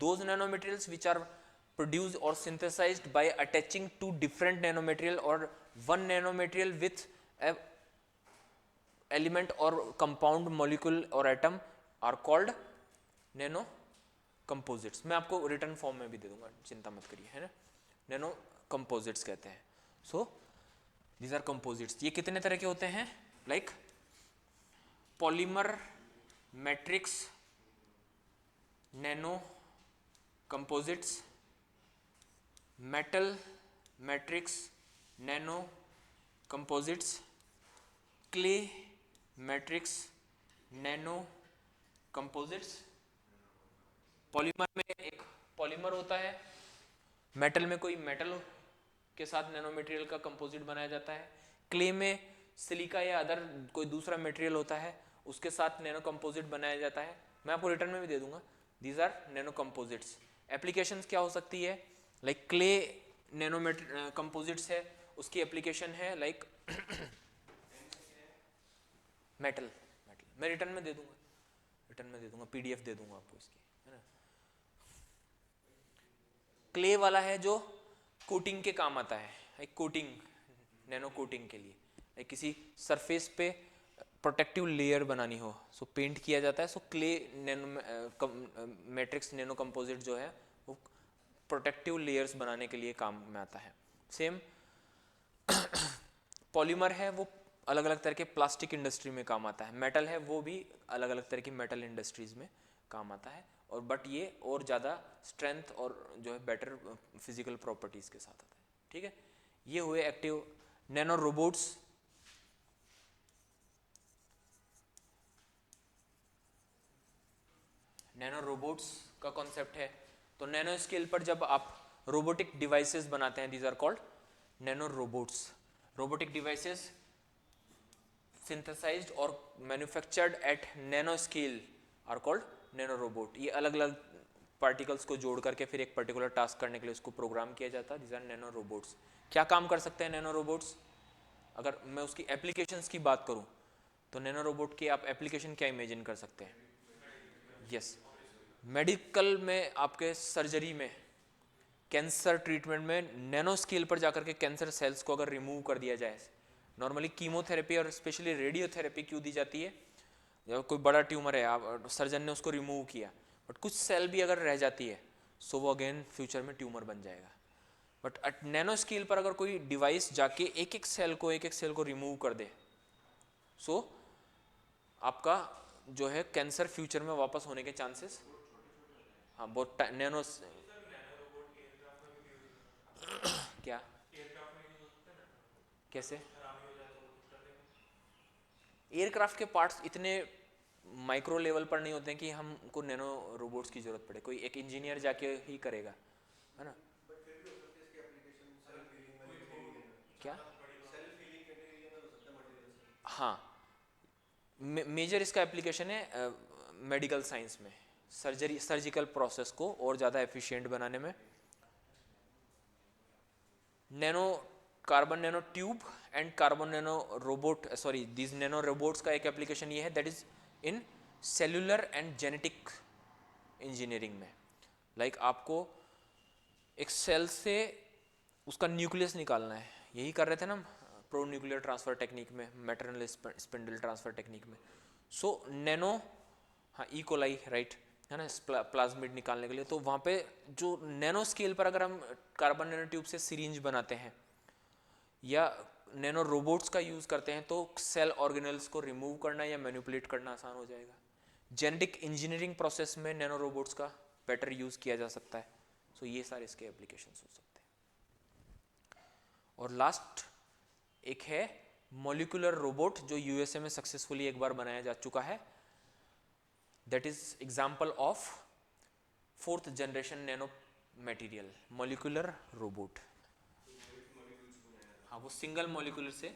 those nanomaterials which are produced or synthesized by attaching two different nanomaterial or one nanomaterial with a element or compound molecule or atom are called nano composites। मैं आपको रिटर्न फॉर्म में भी दे दूंगा, चिंता मत करिए, है ना। नैनो कंपोजिट्स कहते हैं. So these are composites. ये कितने तरह के होते हैं? Like polymer, matrix, nano composites, metal, matrix, nano composites, clay, matrix, nano composites. Polymer में एक पॉलीमर होता है, मेटल में कोई मेटल के साथ नैनो मटेरियल का कंपोजिट बनाया जाता है, क्ले में सिलिका या अदर कोई दूसरा मटेरियल होता है उसके साथ नैनो कंपोजिट बनाया जाता है. मैं आपको रिटर्न में भी दे दूंगा. These are nano composites. Applications क्या हो सकती है? लाइक क्ले नैनो कंपोजिट्स है, उसकी एप्लीकेशन है लाइक मेटल. मैं रिटर्न में दे दूंगा, पीडीएफ दे दूंगा आपको इसकी, है ना. क्ले वाला है जो कोटिंग के काम आता है, एक कोटिंग, नैनो कोटिंग के लिए, एक किसी सरफेस पे प्रोटेक्टिव लेयर बनानी हो, सो पेंट किया जाता है. So clay nano matrix nano composite जो है वो प्रोटेक्टिव लेयर्स बनाने के लिए काम में आता है. सेम पॉलीमर है वो अलग अलग तरह के प्लास्टिक इंडस्ट्री में काम आता है. मेटल है वो भी अलग अलग तरह की मेटल इंडस्ट्रीज में काम आता है. और बट ये और ज़्यादा स्ट्रेंथ और जो है बेटर फिजिकल प्रॉपर्टीज़ के साथ आता है. ठीक है, ये हुए active. Nano robots, nano robots का कॉन्सेप्ट है. तो नैनो स्केल पर जब आप रोबोटिक डिवाइसेस बनाते हैं, these are called nano robots. Robotic devices synthesized और manufactured at nano scale are called nano robot. ये अलग अलग पार्टिकल्स को जोड़ करके फिर एक पर्टिकुलर टास्क करने के लिए उसको प्रोग्राम किया जाता है. These are nano robots. क्या काम कर सकते हैं नैनो रोबोट्स? अगर मैं उसकी एप्लीकेशंस की बात करूं तो नैनो रोबोट की आप एप्लीकेशन क्या इमेजिन कर सकते हैं? यस, मेडिकल में, आपके सर्जरी में, कैंसर ट्रीटमेंट में नैनो स्केल पर जाकर के कैंसर सेल्स को अगर रिमूव कर दिया जाए. नॉर्मली कीमोथेरेपी और स्पेशली रेडियोथेरेपी क्यों दी जाती है? जब कोई बड़ा ट्यूमर है, आप सर्जन ने उसको रिमूव किया, बट कुछ सेल भी अगर रह जाती है सो वो अगेन फ्यूचर में ट्यूमर बन जाएगा. बट एट नैनो स्केल पर अगर कोई डिवाइस जाके एक एक सेल को रिमूव कर दे, सो आपका जो है कैंसर फ्यूचर में वापस होने के चांसेस, हाँ, बहुत नैनो क्या कैसे? एयरक्राफ्ट के पार्ट्स इतने माइक्रो लेवल पर नहीं होते हैं कि हमको नैनो रोबोट्स की जरूरत पड़े. कोई एक इंजीनियर जाके ही करेगा, है ना. क्या? हाँ, मेजर इसका एप्लीकेशन है मेडिकल साइंस में, सर्जिकल प्रोसेस को और ज़्यादा एफिशिएंट बनाने में. Nano carbon nano tube and carbon nano robot, sorry, this nano robots का एक एप्लीकेशन ये है that is in cellular and genetic engineering में. लाइक आपको एक सेल से उसका न्यूक्लियस निकालना है, यही कर रहे थे ना प्रो न्यूक्लियर ट्रांसफर टेक्निक में, मैटरनल स्पिंडल ट्रांसफर टेक्निक में. सो नैनो, हाँ, ई कोलाई, राइट, है ना, प्लाज्मिड निकालने के लिए. तो वहाँ पे जो नैनो स्केल पर अगर हम कार्बन नैनो ट्यूब से सिरिंज बनाते हैं या नैनो रोबोट्स का यूज़ करते हैं तो सेल ऑर्गेनल्स को रिमूव करना या मैनिपुलेट करना आसान हो जाएगा. जेनेटिक इंजीनियरिंग प्रोसेस में नैनो रोबोट्स का बेटर यूज़ किया जा सकता है. सो ये सारे इसके एप्लीकेशंस हो सकते हैं. और लास्ट एक है मॉलिक्यूलर रोबोट जो यूएसए में सक्सेसफुली एक बार बनाया जा चुका है. That is example of 4th generation nano material molecular robot. हाँ, वो सिंगल मॉलिक्यूल से,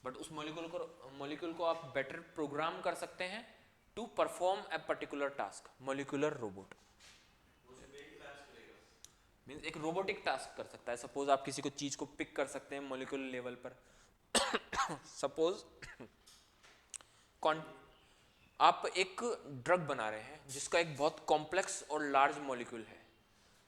बट उस मॉलिक्यूल को आप बेटर प्रोग्राम कर सकते हैं to perform a particular task. Molecular robot means एक रोबोटिक टास्क कर सकता है. सपोज आप किसी को चीज को पिक कर सकते हैं मॉलिक्यूलर लेवल पर. सपोज आप एक ड्रग बना रहे हैं जिसका एक बहुत कॉम्प्लेक्स और लार्ज मॉलिक्यूल है.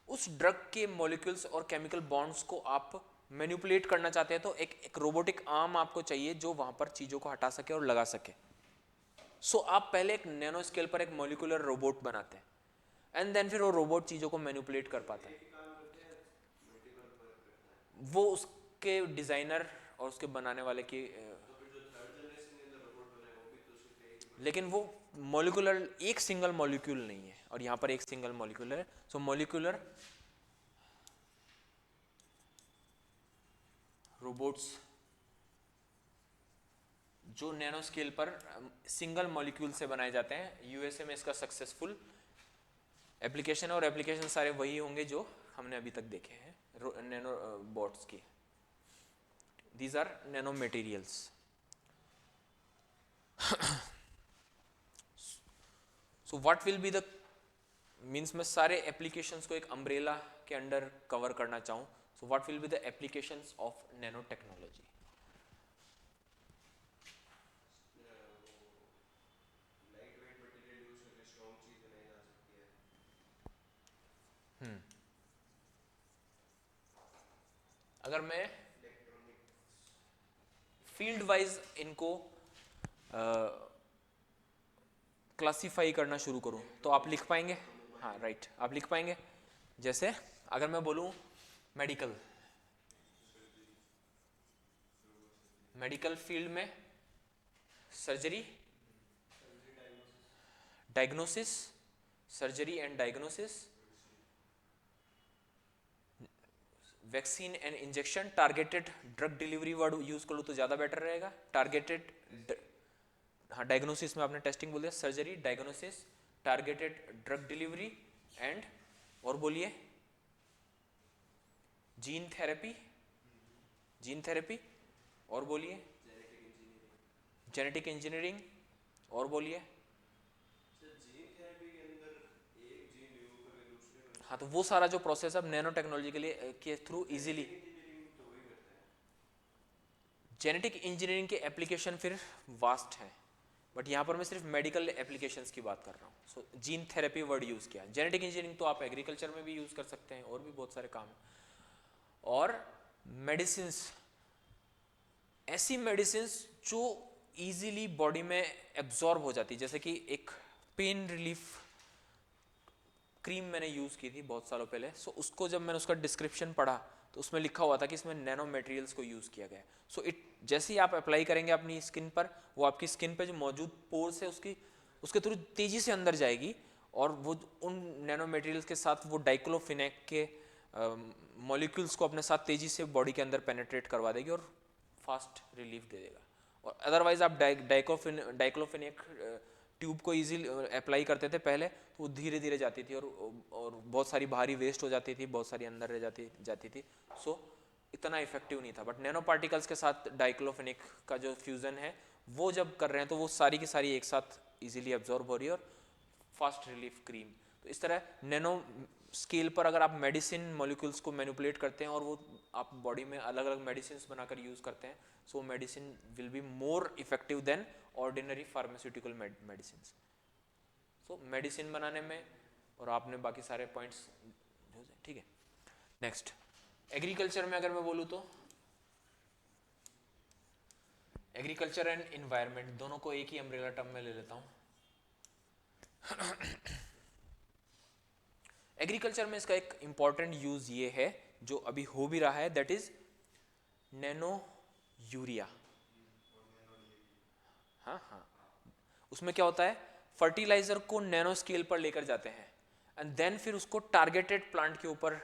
उस ड्रग के मॉलिक्यूल्स और केमिकल बॉन्ड्स को आप मैनिपुलेट करना चाहते हैं तो एक रोबोटिक आर्म आपको चाहिए जो वहां पर चीजों को हटा सके और लगा सके. सो आप पहले एक नैनो स्केल पर एक मॉलिक्यूलर रोबोट बनाते हैं एंड देन फिर वो रोबोट चीजों को मैनिपुलेट कर पाता है. वो उसके डिजाइनर और उसके बनाने वाले की लेकिन वो मॉलिक्यूलर एक सिंगल मॉलिक्यूल नहीं है और यहाँ पर एक सिंगल मॉलिक्यूल है. सो मॉलिक्यूलर रोबोट्स जो नैनो स्केल पर सिंगल मॉलिक्यूल से बनाए जाते हैं. यूएसए में इसका सक्सेसफुल एप्लीकेशन और एप्लीकेशन सारे वही होंगे जो हमने अभी तक देखे हैं नैनो बोट्स की. These are nano materials. So what will be the means मैं सारे एप्लीकेशंस को एक अम्ब्रेला के अंडर कवर करना चाहूँ. सो what will be the applications of nano technology. अगर मैं फील्ड वाइज इनको क्लासिफाई करना शुरू करूं तो आप लिख पाएंगे. हाँ राइट, आप लिख पाएंगे. जैसे अगर मैं बोलूं मेडिकल, मेडिकल फील्ड में surgery, diagnosis, surgery and diagnosis, vaccine and injection, targeted drug delivery word use कर लो तो ज्यादा बेटर रहेगा. टारगेटेड, हाँ डायग्नोसिस में आपने टेस्टिंग बोल दिया. Surgery, diagnosis, targeted drug delivery and और बोलिए जीन थेरेपी, जीन थेरेपी और बोलिए जेनेटिक इंजीनियरिंग और बोलिए. हाँ तो वो सारा जो प्रोसेस अब नैनो टेक्नोलॉजी के लिए के थ्रू इजीली. जेनेटिक इंजीनियरिंग के एप्लीकेशन फिर वास्ट हैं बट यहाँ पर मैं सिर्फ मेडिकल एप्लीकेशंस की बात कर रहा हूँ. सो जीन थेरेपी वर्ड यूज किया. जेनेटिक इंजीनियरिंग तो आप एग्रीकल्चर में भी यूज कर सकते हैं और भी बहुत सारे काम हैं. और मेडिसिन, ऐसी मेडिसिन जो इजीली बॉडी में एब्जॉर्ब हो जाती, जैसे कि एक पेन रिलीफ क्रीम मैंने यूज की थी बहुत सालों पहले. सो उसको जब मैंने उसका डिस्क्रिप्शन पढ़ा तो उसमें लिखा हुआ था कि इसमें नैनो मटेरियल्स को यूज किया गया है. सो इट जैसे ही आप अप्लाई करेंगे अपनी स्किन पर, वो आपकी स्किन पे जो मौजूद पोर्स है उसके थ्रू तेजी से अंदर जाएगी और वो उन नैनो मटेरियल्स के साथ वो डाइक्लोफिनेक के मॉलिक्यूल्स को अपने साथ तेजी से बॉडी के अंदर पेनेट्रेट करवा देगी और फास्ट रिलीफ दे देगा. और अदरवाइज आप डाइक्लोफिनेक ट्यूब को इजीली अप्लाई करते थे पहले तो वो धीरे धीरे जाती थी और बहुत सारी भारी वेस्ट हो जाती थी, बहुत सारी अंदर रह जाती थी. सो इतना इफेक्टिव नहीं था. बट नैनो पार्टिकल्स के साथ डाइक्लोफिनिक का जो फ्यूजन है वो जब कर रहे हैं तो वो सारी की सारी एक साथ इजीली एब्जॉर्ब हो रही है और फास्ट रिलीफ क्रीम. तो इस तरह नैनो स्केल पर अगर आप मेडिसिन मॉलिक्यूल्स को मैनिपुलेट करते हैं और वो आप बॉडी में अलग अलग मेडिसिन बनाकर यूज करते हैं, सो medicine will be more effective then ordinary pharmaceutical medicine. So medicine बनाने में और आपने बाकी सारे पॉइंट्स ठीक है. नेक्स्ट एग्रीकल्चर में अगर मैं बोलूँ तो एग्रीकल्चर एंड एनवायरनमेंट दोनों को एक ही अम्ब्रेला टर्म में ले लेता हूँ. एग्रीकल्चर में इसका एक इंपॉर्टेंट यूज ये है जो अभी हो भी रहा है, दैट इज नैनो यूरिया. हाँ, उसमें क्या होता है, फर्टिलाइजर को नैनो स्केल पर लेकर जाते हैं एंड देन फिर उसको टारगेटेड प्लांट के ऊपर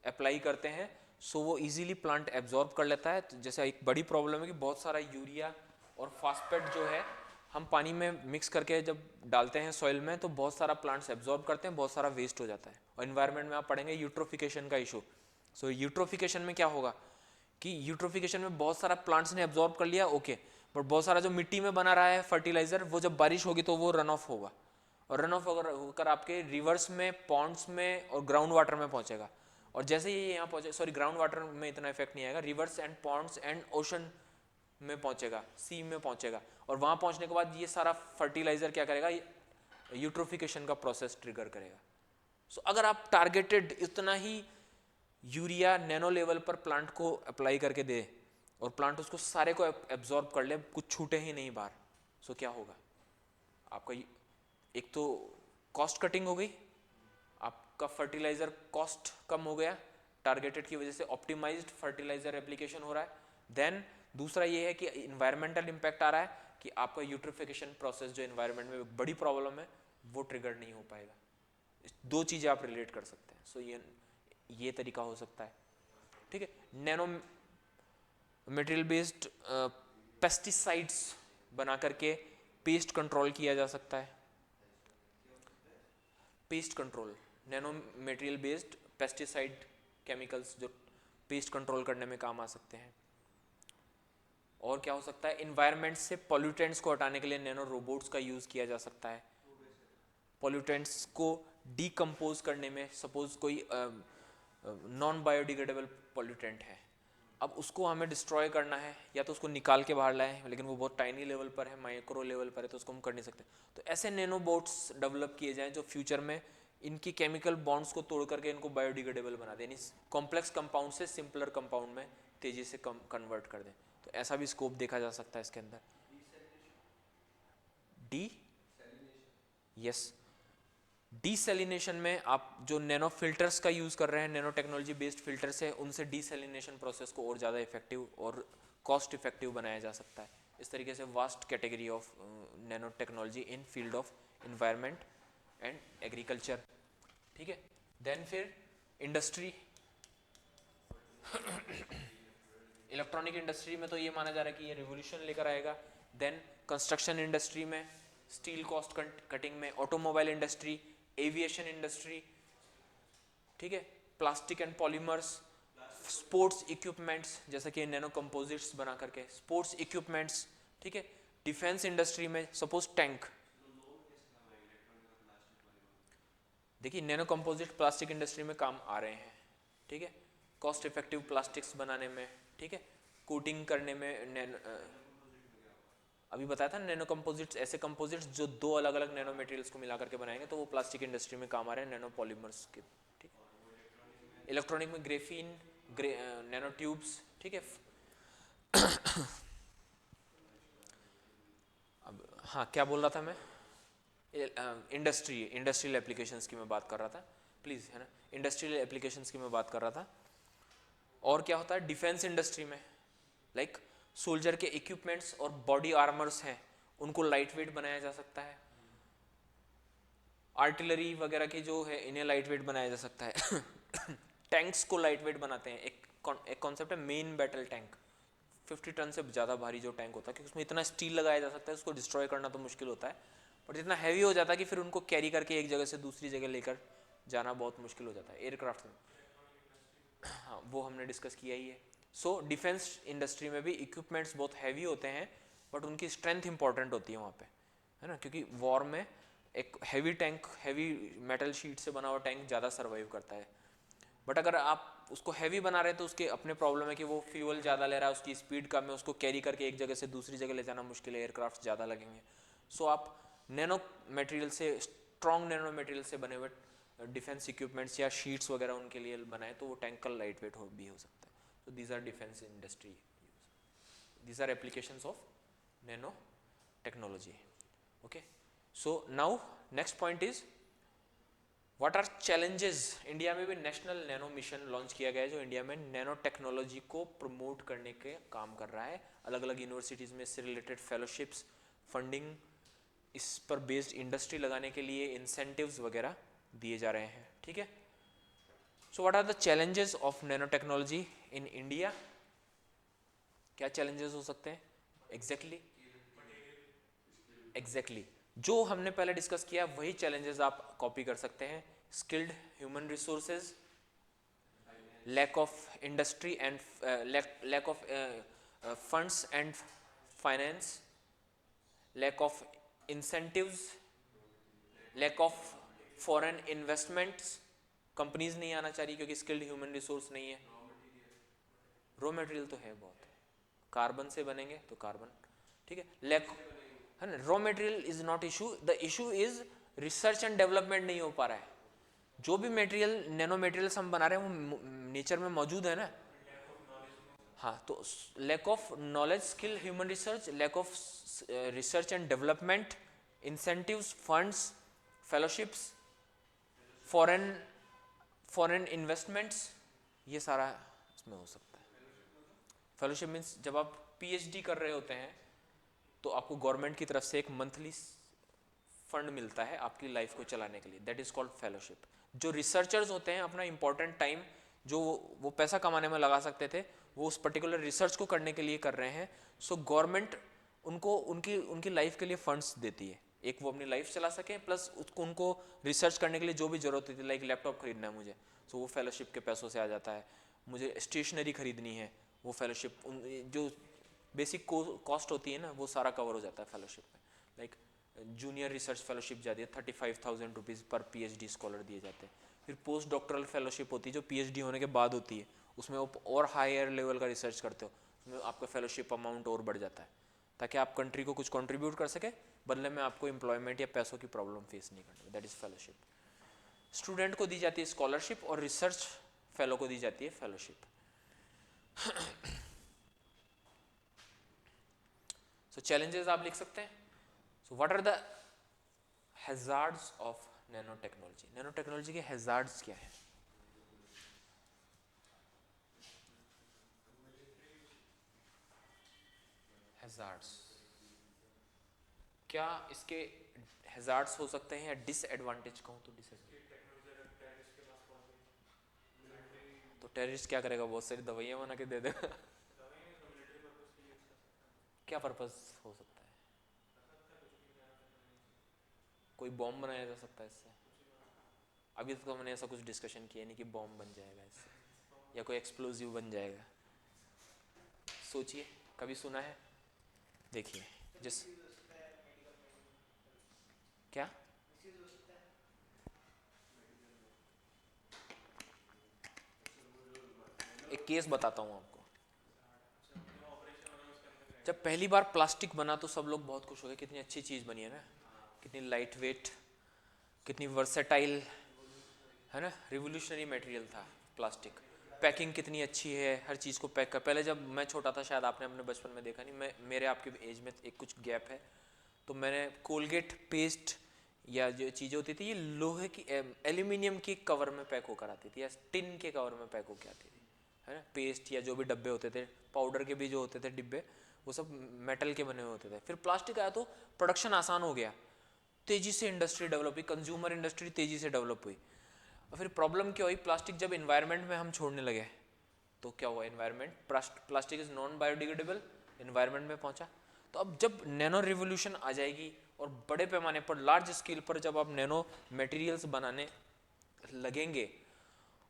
अप्लाई करते हैं. सो वो इजीली प्लांट एब्जॉर्ब कर लेता है. तो जैसे एक बड़ी प्रॉब्लम है कि बहुत सारा यूरिया और फास्फेट जो है हम पानी में मिक्स करके जब डालते हैं सॉइल में तो बहुत सारा प्लांट्स एब्जॉर्ब करते हैं, बहुत सारा वेस्ट हो जाता है. और एनवायरनमेंट में आप पढ़ेंगे यूट्रोफिकेशन का इशू. सो यूट्रोफिकेशन में क्या होगा कि यूट्रोफिकेशन में बहुत सारा प्लांट्स ने एब्जॉर्ब कर लिया, ओके, बट बहुत सारा जो मिट्टी में बना रहा है फर्टिलाइजर वो जब बारिश होगी तो वो रन ऑफ होगा और रन ऑफ होकर आपके रिवर्स में, पॉन्ड्स में और ग्राउंड वाटर में पहुंचेगा. और जैसे ही यहाँ पहुंचे, सॉरी ग्राउंड वाटर में इतना इफेक्ट नहीं आएगा, reverse and Pond's and ocean में पहुंचेगा, सी में पहुंचेगा. और वहां पहुंचने के बाद ये सारा फर्टिलाइजर क्या करेगा, यूट्रोफिकेशन का प्रोसेस ट्रिगर करेगा. सो अगर आप टारगेटेड इतना ही यूरिया नैनो लेवल पर प्लांट को अप्लाई करके दे और प्लांट उसको सारे को एब्जॉर्ब कर ले, कुछ छूटे ही नहीं बाहर, सो क्या होगा आपका, एक तो कॉस्ट कटिंग हो गई, आपका फर्टिलाइजर कॉस्ट कम हो गया, टारगेटेड की वजह से ऑप्टिमाइज्ड फर्टिलाइजर एप्लीकेशन हो रहा है. देन दूसरा ये है कि इन्वायरमेंटल इम्पैक्ट आ रहा है कि आपका यूट्रिफिकेशन प्रोसेस जो इन्वायरमेंट में बड़ी प्रॉब्लम है वो ट्रिगर नहीं हो पाएगा. दो चीज़ें आप रिलेट कर सकते हैं. सो ये तरीका हो सकता है. ठीक है. नैनो मटेरियल बेस्ड पेस्टिसाइड्स बना करके पेस्ट कंट्रोल किया जा सकता है. Pest control, nano material based pesticide chemicals जो पेस्ट कंट्रोल करने में काम आ सकते हैं. और क्या हो सकता है, इन्वायरमेंट से पॉल्यूटेंट्स को हटाने के लिए नैनो रोबोट्स का यूज़ किया जा सकता है. पॉल्यूटेंट्स को डीकम्पोज करने में, सपोज कोई नॉन बायोडिग्रेडेबल पॉल्यूटेंट है, अब उसको हमें डिस्ट्रॉय करना है या तो उसको निकाल के बाहर लाएं, लेकिन वो बहुत टाइनी लेवल पर है, माइक्रो लेवल पर है, तो उसको हम कर नहीं सकते. तो ऐसे नैनो बोट्स डेवलप किए जाएं जो फ्यूचर में इनकी केमिकल बॉन्ड्स को तोड़ करके इनको बायोडिग्रेडेबल बना दें, यानी कॉम्प्लेक्स कंपाउंड से सिंपलर कंपाउंड में तेजी से कन्वर्ट कर दें. तो ऐसा भी स्कोप देखा जा सकता है इसके अंदर. यस, डीसेलिनेशन में आप जो नैनो फिल्टर्स का यूज़ कर रहे हैं, नैनो टेक्नोलॉजी बेस्ड फिल्टर्स है, उनसे डीसेलिनेशन प्रोसेस को और ज़्यादा इफेक्टिव और कॉस्ट इफेक्टिव बनाया जा सकता है. इस तरीके से vast category of nano technology in field of environment and agriculture. ठीक है. देन फिर इंडस्ट्री, इलेक्ट्रॉनिक इंडस्ट्री में तो ये माना जा रहा है कि ये रिवोल्यूशन लेकर आएगा. देन कंस्ट्रक्शन इंडस्ट्री में, स्टील कॉस्ट कटिंग में, ऑटोमोबाइल इंडस्ट्री, एविएशन इंडस्ट्री, ठीक है, plastic and polymers, sports equipments जैसे कि नैनो कंपोजिट्स बना करके स्पोर्ट्स इक्विपमेंट्स. ठीक है. डिफेंस इंडस्ट्री में सपोज टैंक, देखिए नैनो कंपोजिट प्लास्टिक इंडस्ट्री में काम आ रहे हैं. ठीक है. कॉस्ट इफेक्टिव प्लास्टिक्स बनाने में, ठीक है, कोटिंग करने में. अभी बताया था नैनो कंपोजिट्स, ऐसे कंपोजिट्स जो दो अलग अलग नैनो मटेरियल्स को मिला करके बनाएंगे, तो वो प्लास्टिक इंडस्ट्री में काम आ रहे हैं, नैनो पॉलीमर्स के. ठीक. इलेक्ट्रॉनिक में ग्रेफीन, नैनो ट्यूब्स. ठीक है. अब हाँ, क्या बोल रहा था मैं, इंडस्ट्रियल एप्लीकेशंस की मैं बात कर रहा था, प्लीज़, है ना, इंडस्ट्रियल एप्लीकेशंस की मैं बात कर रहा था. और क्या होता है डिफेंस इंडस्ट्री में, लाइक सोल्जर के इक्विपमेंट्स और बॉडी आर्मर्स हैं, उनको लाइट वेट बनाया जा सकता है. आर्टिलरी वगैरह की जो है इन्हें लाइट वेट बनाया जा सकता है. टैंक्स को लाइट वेट बनाते हैं. एक कॉन्सेप्ट है मेन बैटल टैंक, 50 टन से ज़्यादा भारी जो टैंक होता है, क्योंकि उसमें इतना स्टील लगाया जा सकता है, उसको डिस्ट्रॉय करना तो मुश्किल होता है, बट इतना हैवी हो जाता है कि फिर उनको कैरी करके एक जगह से दूसरी जगह लेकर जाना बहुत मुश्किल हो जाता है एयरक्राफ्ट में. हाँ, वो हमने डिस्कस किया ही है. सो डिफेंस इंडस्ट्री में भी इक्विपमेंट्स बहुत हैवी होते हैं, बट उनकी स्ट्रेंथ इंपॉर्टेंट होती है वहाँ पे, है ना, क्योंकि वॉर में एक heavy tank, heavy metal sheet से बना हुआ टैंक ज़्यादा सर्वाइव करता है. बट अगर आप उसको हैवी बना रहे हैं तो उसके अपने प्रॉब्लम है कि वो फ्यूल ज़्यादा ले रहा है, उसकी स्पीड कम है, उसको कैरी करके एक जगह से दूसरी जगह ले जाना मुश्किल है, एयरक्राफ्ट ज़्यादा लगेंगे. सो आप नैनो मटेरियल से, स्ट्रॉन्ग नैनो मटेरियल से बने हुए डिफेंस इक्विपमेंट्स या शीट्स वगैरह उनके लिए बनाए तो वो टैंक का लाइट वेट भी हो सकता है. तो these are defence industry, these are applications of nano technology. Okay. So now next point is what are challenges. India में भी नेशनल नैनो मिशन लॉन्च किया गया है जो इंडिया में नैनो टेक्नोलॉजी को प्रमोट करने के काम कर रहा है. अलग अलग यूनिवर्सिटीज़ में इससे रिलेटेड फेलोशिप्स, फंडिंग, इस पर बेस्ड इंडस्ट्री लगाने के लिए इंसेंटिव्स वगैरह दिए जा रहे हैं. ठीक है. So what are the challenges of nano technology in India. क्या चैलेंजेस हो सकते हैं एग्जैक्टली जो हमने पहले डिस्कस किया वही चैलेंजेस आप कॉपी कर सकते हैं. Skilled human resources, lack of industry and lack of funds and finance, lack of incentives, lack of foreign investments. Companies नहीं आना चाह रही क्योंकि स्किल्ड ह्यूमन रिसोर्स नहीं है. रॉ मटेरियल तो है बहुत, कार्बन से बनेंगे तो कार्बन. ठीक है. लैक है ना, raw material is not issue, the issue is research and development नहीं हो पा रहा है. जो भी मटेरियल, नैनो मटेरियल्स हम बना रहे हैं वो नेचर में मौजूद है ना. हाँ, तो lack of knowledge, skill, human research, lack of research and development, incentives, funds, fellowships, foreign investments, ये सारा इसमें हो सकता है। फेलोशिप मीन्स जब आप पीएचडी कर रहे होते हैं तो आपको गवर्नमेंट की तरफ से एक मंथली फंड मिलता है आपकी लाइफ को चलाने के लिए, दैट इज कॉल्ड फेलोशिप। जो रिसर्चर्स होते हैं अपना इंपॉर्टेंट टाइम जो वो पैसा कमाने में लगा सकते थे वो उस पर्टिकुलर रिसर्च को करने के लिए कर रहे हैं। सो गवर्नमेंट उनको उनकी उनकी लाइफ के लिए फंड्स देती है, एक वो अपनी लाइफ चला सके प्लस उसको उनको रिसर्च करने के लिए जो भी जरूरत होती है, लाइक लैपटॉप खरीदना है मुझे, सो वो फेलोशिप के पैसों से आ जाता है। मुझे स्टेशनरी खरीदनी है, वो फेलोशिप जो बेसिक कॉस्ट होती है ना वो सारा कवर हो जाता है फेलोशिप में। लाइक जूनियर रिसर्च फेलोशिप जाती है 35,000 रुपीज़ पर पीएचडी स्कॉलर दिए जाते हैं। फिर पोस्ट डॉक्टरल फेलोशिप होती है जो पीएचडी होने के बाद होती है, उसमें आप और हायर लेवल का रिसर्च करते हो, उसमें आपका फेलोशिप अमाउंट और बढ़ जाता है ताकि आप कंट्री को कुछ कंट्रीब्यूट कर सके, बदले में आपको एम्प्लॉयमेंट या पैसों की प्रॉब्लम फेस नहीं करनी, दैट इज़ फेलोशिप। स्टूडेंट को दी जाती है स्कॉलरशिप और रिसर्च फेलो को दी जाती है फेलोशिप। सो चैलेंजेस आप लिख सकते हैं। So what are the hazards of nano technology? Nano technology के हैजार्ड्स क्या है? हैजार्ड्स क्या इसके हैजार्ड्स हो सकते हैं या डिसएडवांटेज कहूँ तो डिसएडवांटेज? तो टेररिस्ट क्या करेगा? बहुत सारी दवाइयाँ बना के दे देगा। क्या पर्पस हो सकता है? कोई बॉम्ब बनाया जा सकता है इससे? अभी तक तो मैंने ऐसा कुछ डिस्कशन किया नहीं कि बॉम्ब बन जाएगा इससे या कोई एक्सप्लोजिव बन जाएगा। सोचिए, कभी सुना है? देखिए जिस क्या एक केस बताता हूँ आपको। जब पहली बार प्लास्टिक बना तो सब लोग बहुत खुश हो गए, कितनी अच्छी चीज़ बनी है ना, कितनी लाइट वेट, कितनी वर्सेटाइल है ना, रिवोल्यूशनरी मटेरियल था प्लास्टिक। पैकिंग कितनी अच्छी है, हर चीज़ को पैक कर। पहले जब मैं छोटा था, शायद आपने अपने बचपन में देखा नहीं, मैं मेरे आपके एज में एक कुछ गैप है, तो मैंने कोलगेट पेस्ट या जो चीज़ें होती थी ये लोहे की एल्यूमिनियम की कवर में पैक होकर आती थी या टिन के कवर में पैक होकर आती थी, है ना। पेस्ट या जो भी डब्बे होते थे, पाउडर के भी जो होते थे डिब्बे, वो सब मेटल के बने हुए होते थे। फिर प्लास्टिक आया तो प्रोडक्शन आसान हो गया, तेज़ी से इंडस्ट्री डेवलप हुई, कंज्यूमर इंडस्ट्री तेज़ी से डेवलप हुई। और फिर प्रॉब्लम क्या हुई, प्लास्टिक जब इन्वायरमेंट में हम छोड़ने लगे तो क्या हुआ, environment, plastic is non biodegradable, environment में पहुंचा। तो अब जब नैनो रिवोल्यूशन आ जाएगी और बड़े पैमाने पर, लार्ज स्केल पर जब आप नैनो मटेरियल्स बनाने लगेंगे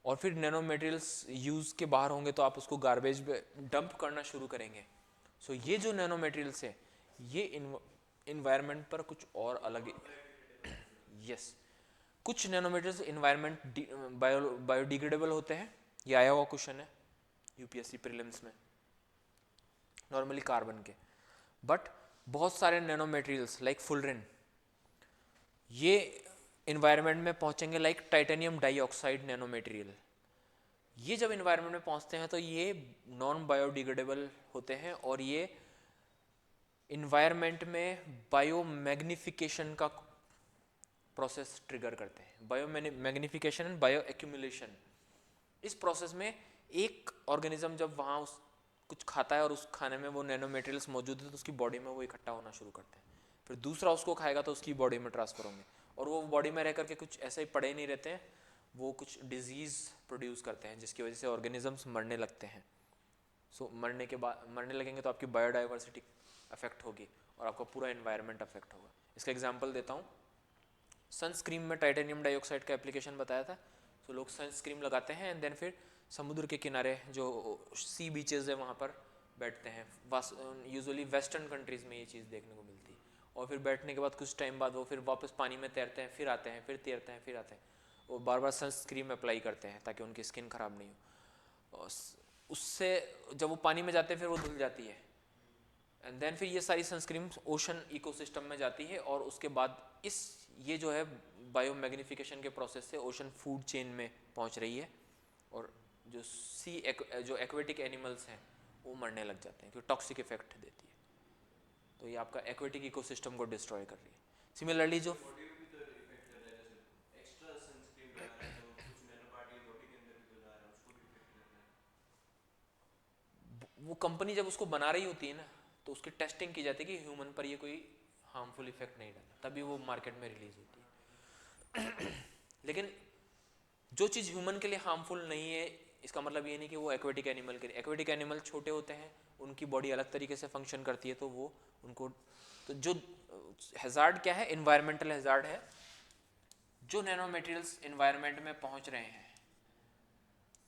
और फिर नैनो मटेरियल्स यूज़ के बाहर होंगे तो आप उसको गार्बेज में डंप करना शुरू करेंगे। सो ये जो नैनो मटेरियल्स है ये इन्वायरमेंट पर कुछ और अलग यस कुछ नैनो मटेरियल्स इन्वायरमेंट बायोडिग्रेडेबल होते हैं, ये आया हुआ क्वेश्चन है यूपीएससी प्रीलिम्स में, नॉर्मली कार्बन के। बट बहुत सारे नैनो मटेरियल्स लाइक फुलरिन ये इन्वायरमेंट में पहुंचेंगे, like titanium dioxide nano material. ये जब इन्वायरमेंट में पहुंचते हैं तो ये नॉन बायोडिग्रेडेबल होते हैं और ये इन्वायरमेंट में बायोमैग्निफिकेशन का प्रोसेस ट्रिगर करते हैं। Bio magnification and bio accumulation, इस प्रोसेस में एक ऑर्गेनिज्म जब वहाँ उस कुछ खाता है और उस खाने में वो नैनो मटेरियल्स मौजूद है तो उसकी बॉडी में वो इकट्ठा होना शुरू करते हैं। फिर दूसरा उसको खाएगा तो उसकी बॉडी में ट्रांसफर होंगे और वो बॉडी में रह करके कुछ ऐसे ही पड़े नहीं रहते हैं, वो कुछ डिजीज़ प्रोड्यूस करते हैं जिसकी वजह से ऑर्गेनिजम्स मरने लगते हैं। सो मरने के बाद मरने लगेंगे तो आपकी बायोडाइवर्सिटी अफेक्ट होगी और आपका पूरा एनवायरनमेंट अफेक्ट होगा। इसका एग्जांपल देता हूँ, सनस्क्रीन में टाइटेनियम डाइऑक्साइड का एप्लीकेशन बताया था। सो लोग सनस्क्रीन लगाते हैं एंड देन फिर समुद्र के किनारे जो सी बीचेस है वहाँ पर बैठते हैं। यूजुअली वेस्टर्न कंट्रीज़ में ये चीज़ देखने को मिलती है। और फिर बैठने के बाद कुछ टाइम बाद वो फिर वापस पानी में तैरते हैं, फिर आते हैं, फिर तैरते हैं, फिर आते हैं। वो बार बार सनस्क्रीन अप्लाई करते हैं ताकि उनकी स्किन ख़राब नहीं हो। उससे जब वो पानी में जाते हैं फिर वो धुल जाती है एंड देन फिर ये सारी सनस्क्रीन ओशन इकोसिस्टम में जाती है और उसके बाद ये जो है बायो मैग्निफिकेशन के प्रोसेस से ओशन फूड चेन में पहुंच रही है और जो जो एक्वेटिक एनिमल्स हैं वो मरने लग जाते हैं क्योंकि टॉक्सिक इफेक्ट देती है। तो ये आपका एक्वेटिक इकोसिस्टम को डिस्ट्रॉय कर रही है। सिमिलरली जो वो कंपनी जब उसको बना रही होती है ना, तो उसकी टेस्टिंग की जाती है कि ह्यूमन पर ये कोई हार्मफुल इफेक्ट नहीं डाला, तभी वो मार्केट में रिलीज होती है। लेकिन जो चीज़ ह्यूमन के लिए हार्मफुल नहीं है, इसका मतलब ये नहीं कि वो एक्वेटिक एनिमल के लिए, एक्वेटिक एनिमल छोटे होते हैं, उनकी बॉडी अलग तरीके से फंक्शन करती है, तो वो उनको, तो जो हैजार्ड क्या है, इन्वायरमेंटल हैजार्ड है। जो नैनो मटेरियल्स इन्वायरमेंट में पहुंच रहे हैं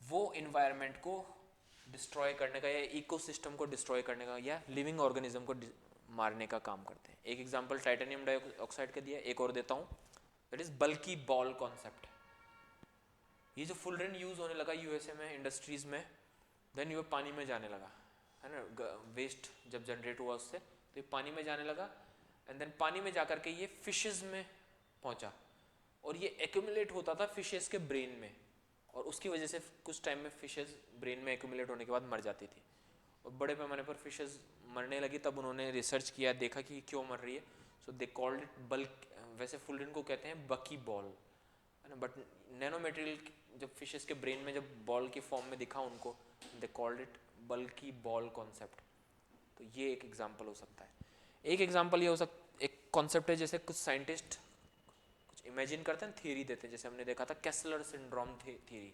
वो इन्वायरमेंट को डिस्ट्रॉय करने का या इकोसिस्टम को डिस्ट्रॉय करने का या लिविंग ऑर्गेनिज्म को मारने का काम करते हैं। एक एग्जांपल टाइटेनियम डाइऑक्साइड का दिया, एक और देता हूँ, that is bulky ball concept. ये जो फुलरेन यूज होने लगा यूएसए में इंडस्ट्रीज में, देन ये पानी में जाने लगा, है ना, वेस्ट जब जनरेट हुआ उससे, तो ये पानी में जाने लगा, एंड देन पानी में जाकर के ये फिशेस में पहुंचा, और ये एक्यूमुलेट होता था फिशेस के ब्रेन में, और उसकी वजह से कुछ टाइम में फिशेस ब्रेन में एक्यूमुलेट होने के बाद मर जाती थी, और बड़े पैमाने पर फिशेस मरने लगी। तब उन्होंने रिसर्च किया, देखा कि क्यों मर रही है, सो दे कॉल्ड इट बल्क, वैसे फुलरेन को कहते हैं बकी बॉल, है ना, बट नैनो मटेरियल जब फिशेस के ब्रेन में जब बॉल की फॉर्म में दिखा उनको, they called it bulky ball concept. तो ये एक एग्जांपल हो सकता है। एक एग्जांपल ये हो सकता, एक कॉन्सेप्ट है, जैसे कुछ साइंटिस्ट कुछ इमेजिन करते हैं, थ्योरी देते हैं, जैसे हमने देखा था कैसलर सिंड्रोम थ्योरी,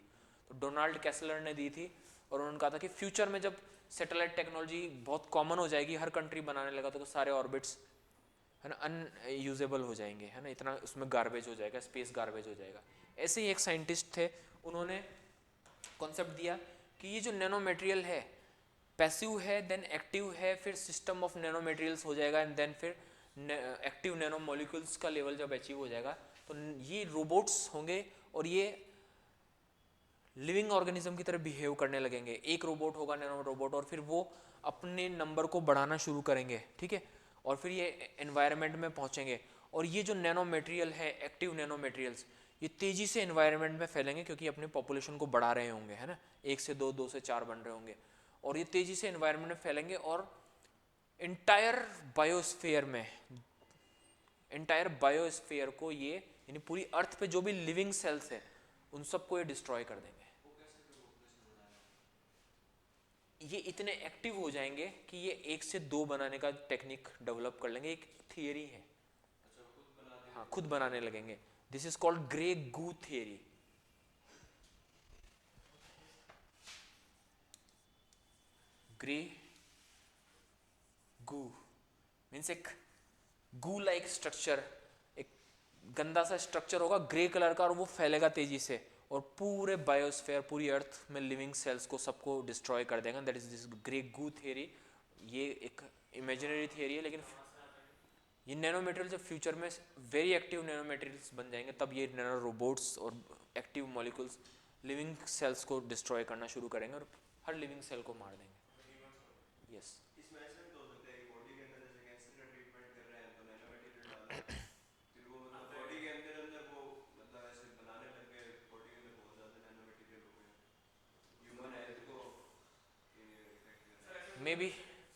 तो डोनाल्ड कैसलर ने दी थी, और उन्होंने कहा था कि फ्यूचर में जब सैटेलाइट टेक्नोलॉजी बहुत कॉमन हो जाएगी, हर कंट्री बनाने लगा, तो सारे ऑर्बिट्स, है ना, अनयूजेबल हो जाएंगे, है ना, इतना उसमें गार्बेज हो जाएगा, स्पेस गार्बेज हो जाएगा। ऐसे ही एक साइंटिस्ट थे, उन्होंने कॉन्सेप्ट दिया कि ये जो नैनो मटेरियल है, पैसिव है, देन एक्टिव है, फिर सिस्टम ऑफ नैनो मटेरियल्स हो जाएगा, एंड देन फिर एक्टिव नैनो मॉलिक्यूल्स का लेवल जब अचीव हो जाएगा, तो ये रोबोट्स होंगे, और ये लिविंग ऑर्गेनिज्म की तरह बिहेव करने लगेंगे। एक रोबोट होगा, नैनो रोबोट, और फिर वो अपने नंबर को बढ़ाना शुरू करेंगे, ठीक है, और फिर ये एनवायरनमेंट में पहुंचेंगे, और ये जो नैनो मटेरियल है, एक्टिव नैनो मटेरियल्स, ये तेजी से एनवायरनमेंट में फैलेंगे, क्योंकि अपनी पॉपुलेशन को बढ़ा रहे होंगे, है ना, 1 से 2, 2 से 4 बन रहे होंगे, और ये तेजी से एनवायरनमेंट में फैलेंगे, और इंटायर बायोस्फीयर को ये, यानी पूरी अर्थ पे जो भी लिविंग सेल्स है उन सबको ये डिस्ट्रॉय कर देंगे। ये इतने एक्टिव हो जाएंगे कि ये 1 से 2 बनाने का टेक्निक डेवलप कर लेंगे, एक थियरी है। हाँ, खुद बनाने लगेंगे। This is called grey goo theory. Grey goo means एक गू लाइक स्ट्रक्चर, एक गंदा सा स्ट्रक्चर होगा ग्रे कलर का, और वो फैलेगा तेजी से, और पूरे बायोस्फीयर, पूरी अर्थ में लिविंग सेल्स को सबको डिस्ट्रॉय कर देगा। That is this grey goo theory. ये एक इमेजिनरी थियरी है, लेकिन ये नैनो मटेरियल जब फ्यूचर में वेरी एक्टिव नैनो मटेरियल्स बन जाएंगे, तब ये नैनो रोबोट्स और एक्टिव मॉलिक्यूल्स लिविंग सेल्स को डिस्ट्रॉय करना शुरू करेंगे, और हर लिविंग सेल को मार देंगे। यस, इसमें ऐसा भी तो हो सकता है कि बॉडी के अंदर जैसे कैंसर का ट्रीटमेंट कर रहे हैं तो नैनो मटेरियल डाल रहे हैं, फिर वो मतलब बॉडी के अंदर अंदर वो मतलब ऐसे बनाने लग गए, बॉडी के अंदर बहुत ज़्यादा नैनो मटेरियल हो गया, ह्यूमन हेल्थ को ये इफेक्ट कर रहा है। मे बी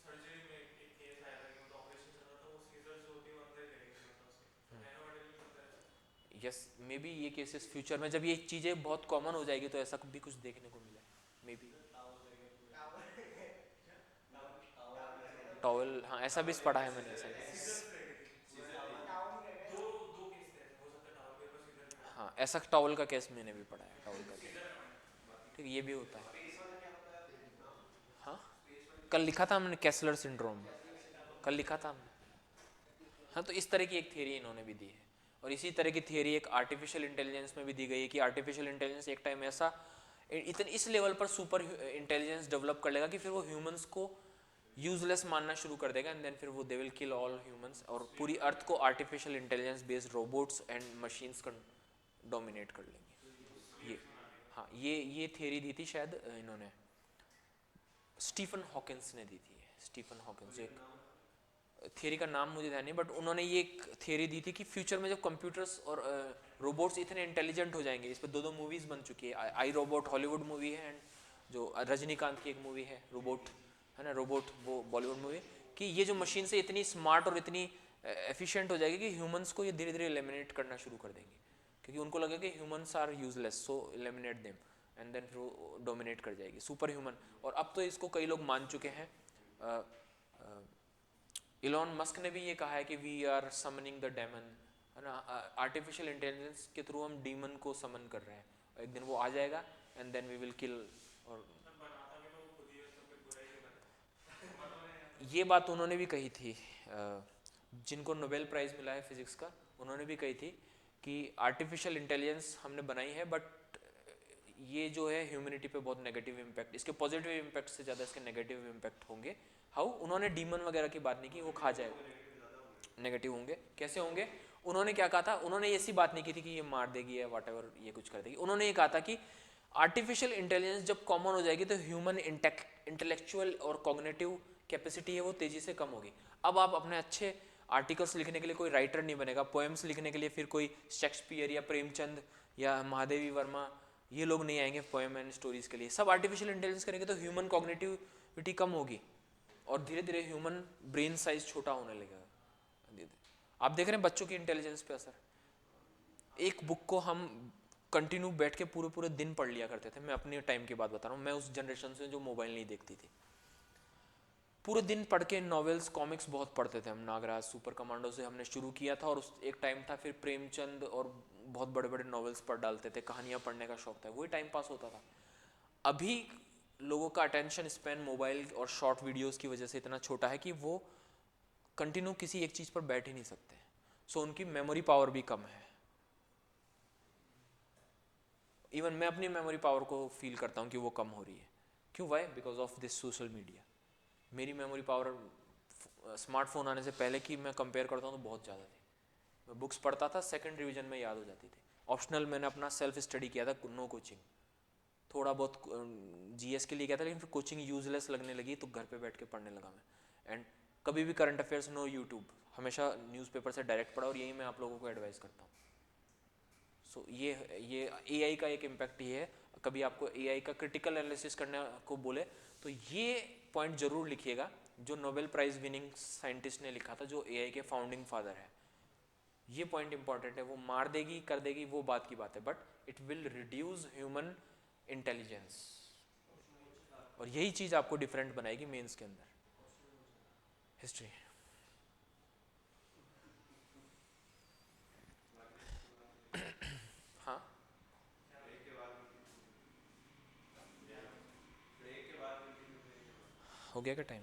सर्जरी में एक केस आया था कि मतलब ऑपरेशन चल रहा था, वो सीजर जो होती है वो अंदर चले गई, मतलब उसके नैनो मटेरियल के अंदर। यस, मे बी ये केसेस फ्यूचर में जब ये चीज़ें बहुत कॉमन हो जाएगी, तो ऐसा भी कुछ देखने को मिला, मे बी टॉवल, हाँ ऐसा भी पढ़ा है मैंने, ऐसा दो केस थे ऐसे, हो सकता है टावर के ऊपर सीजर भी। हाँ, ऐसा टॉवल का केस मैंने भी पढ़ा है, टॉवल का केस, ठीक, ये भी होता है। हाँ, कल लिखा था हमने कैसलर सिंड्रोम, कल लिखा था हमने। हाँ, तो इस तरह की एक थियरी इन्होंने भी दी है, और इसी तरह की थियरी एक आर्टिफिशियल इंटेलिजेंस में भी दी गई है कि आर्टिफिशियल इंटेलिजेंस एक टाइम ऐसा इतने इस लेवल पर सुपर इंटेलिजेंस डेवलप कर लेगा कि फिर वो ह्यूमंस को यूजलेस मानना शुरू कर देगा, एंड देन फिर वो they will kill all humans, और पूरी अर्थ को artificial intelligence based robots and machines dominate कर लेंगे। ये, हाँ, ये थियरी दी थी शायद इन्होंने, स्टीफन हॉकिंस ने दी थी। स्टीफन हॉकिंस, एक थियरी का नाम मुझे ध्यान नहीं, बट उन्होंने ये एक थियरी दी थी कि फ्यूचर में जब कंप्यूटर्स और रोबोट्स इतने इंटेलिजेंट हो जाएंगे, इस पर 2 मूवीज बन चुकी है, आई रोबोट हॉलीवुड मूवी है, एंड जो रजनीकांत की एक मूवी है रोबोट, है ना, रोबोट, वो बॉलीवुड मूवी, कि ये जो मशीन से इतनी स्मार्ट और इतनी एफिशिएंट हो जाएगी कि ह्यूमंस को ये धीरे धीरे एलिमिनेट करना शुरू कर देंगे, क्योंकि उनको लगेगा कि humans are useless, so eliminate them. And then फिर वो डोमिनेट कर जाएगी, सुपर ह्यूमन। और अब तो इसको कई लोग मान चुके हैं। इलॉन मस्क ने भी ये कहा है कि we are summoning the demon, है ना, आर्टिफिशियल इंटेलिजेंस के थ्रू हम डीमन को समन कर रहे हैं, और एक दिन वो आ जाएगा and then we will kill. और ये बात उन्होंने भी कही थी, जिनको नोबेल प्राइज़ मिला है फिजिक्स का, उन्होंने भी कही थी कि आर्टिफिशियल इंटेलिजेंस हमने बनाई है बट ये जो है ह्यूमैनिटी पे बहुत नेगेटिव इम्पैक्ट, इसके पॉजिटिव इम्पैक्ट से ज़्यादा इसके नेगेटिव इम्पैक्ट होंगे। हाउ, उन्होंने डीमन वगैरह की बात नहीं की, वो खा जाएगा, नेगेटिव होंगे। कैसे होंगे? उन्होंने क्या कहा था, उन्होंने ऐसी बात नहीं की थी कि ये मार देगी या वट एवर ये कुछ कर देगी। उन्होंने ये कहा था कि आर्टिफिशियल इंटेलिजेंस जब कॉमन हो जाएगी तो ह्यूमन इंटेलेक्चुअल और कॉग्निटिव कैपेसिटी है वो तेज़ी से कम होगी। अब आप अपने अच्छे आर्टिकल्स लिखने के लिए कोई राइटर नहीं बनेगा, पोएम्स लिखने के लिए फिर कोई शेक्सपियर या प्रेमचंद या महादेवी वर्मा ये लोग नहीं आएंगे पोएम एंड स्टोरीज के लिए, सब आर्टिफिशियल इंटेलिजेंस करेंगे तो ह्यूमन कॉग्निटिविटी कम होगी और धीरे धीरे ह्यूमन ब्रेन साइज छोटा होने लगेगा। आप देख रहे हैं बच्चों की इंटेलिजेंस पे असर। एक बुक को हम कंटिन्यू बैठ के पूरे पूरे दिन पढ़ लिया करते थे, मैं अपने टाइम की बात बता रहा हूँ, मैं उस जनरेशन से जो मोबाइल नहीं देखती थी, पूरे दिन पढ़ के नॉवेल्स कॉमिक्स बहुत पढ़ते थे हम। नागराज सुपर कमांडो से हमने शुरू किया था और उस एक टाइम था फिर प्रेमचंद और बहुत बड़े बड़े नॉवेल्स पढ़ डालते थे, कहानियाँ पढ़ने का शौक था, वही टाइम पास होता था। अभी लोगों का अटेंशन स्पैन मोबाइल और शॉर्ट वीडियोस की वजह से इतना छोटा है कि वो कंटिन्यू किसी एक चीज़ पर बैठ ही नहीं सकते, सो उनकी मेमोरी पावर भी कम है। इवन मैं अपनी मेमोरी पावर को फील करता हूँ कि वो कम हो रही है। क्यों? Why? Because of this social media. मेरी मेमोरी पावर स्मार्टफोन आने से पहले की मैं कंपेयर करता हूँ तो बहुत ज़्यादा थी। मैं बुक्स पढ़ता था, सेकंड रिवीजन में याद हो जाती थी। ऑप्शनल मैंने अपना सेल्फ स्टडी किया था, नो कोचिंग, थोड़ा बहुत जीएस के लिए किया था, लेकिन फिर कोचिंग यूजलेस लगने लगी तो घर पे बैठ के पढ़ने लगा मैं। एंड कभी भी करंट अफेयर्स नो यूट्यूब, हमेशा न्यूज़पेपर से डायरेक्ट पढ़ा, और यही मैं आप लोगों को एडवाइस करता हूँ। सो ये एआई का एक इम्पैक्ट ये है। कभी आपको एआई का क्रिटिकल एनालिसिस करने को बोले तो ये पॉइंट जरूर लिखिएगा जो नोबेल प्राइज विनिंग साइंटिस्ट ने लिखा था, जो एआई के फाउंडिंग फादर है। ये पॉइंट इंपॉर्टेंट है। वो मार देगी कर देगी वो बात की बात है, but it will reduce human intelligence, और यही चीज आपको डिफरेंट बनाएगी मेंस के अंदर। हिस्ट्री हाँ, हो गया क्या टाइम?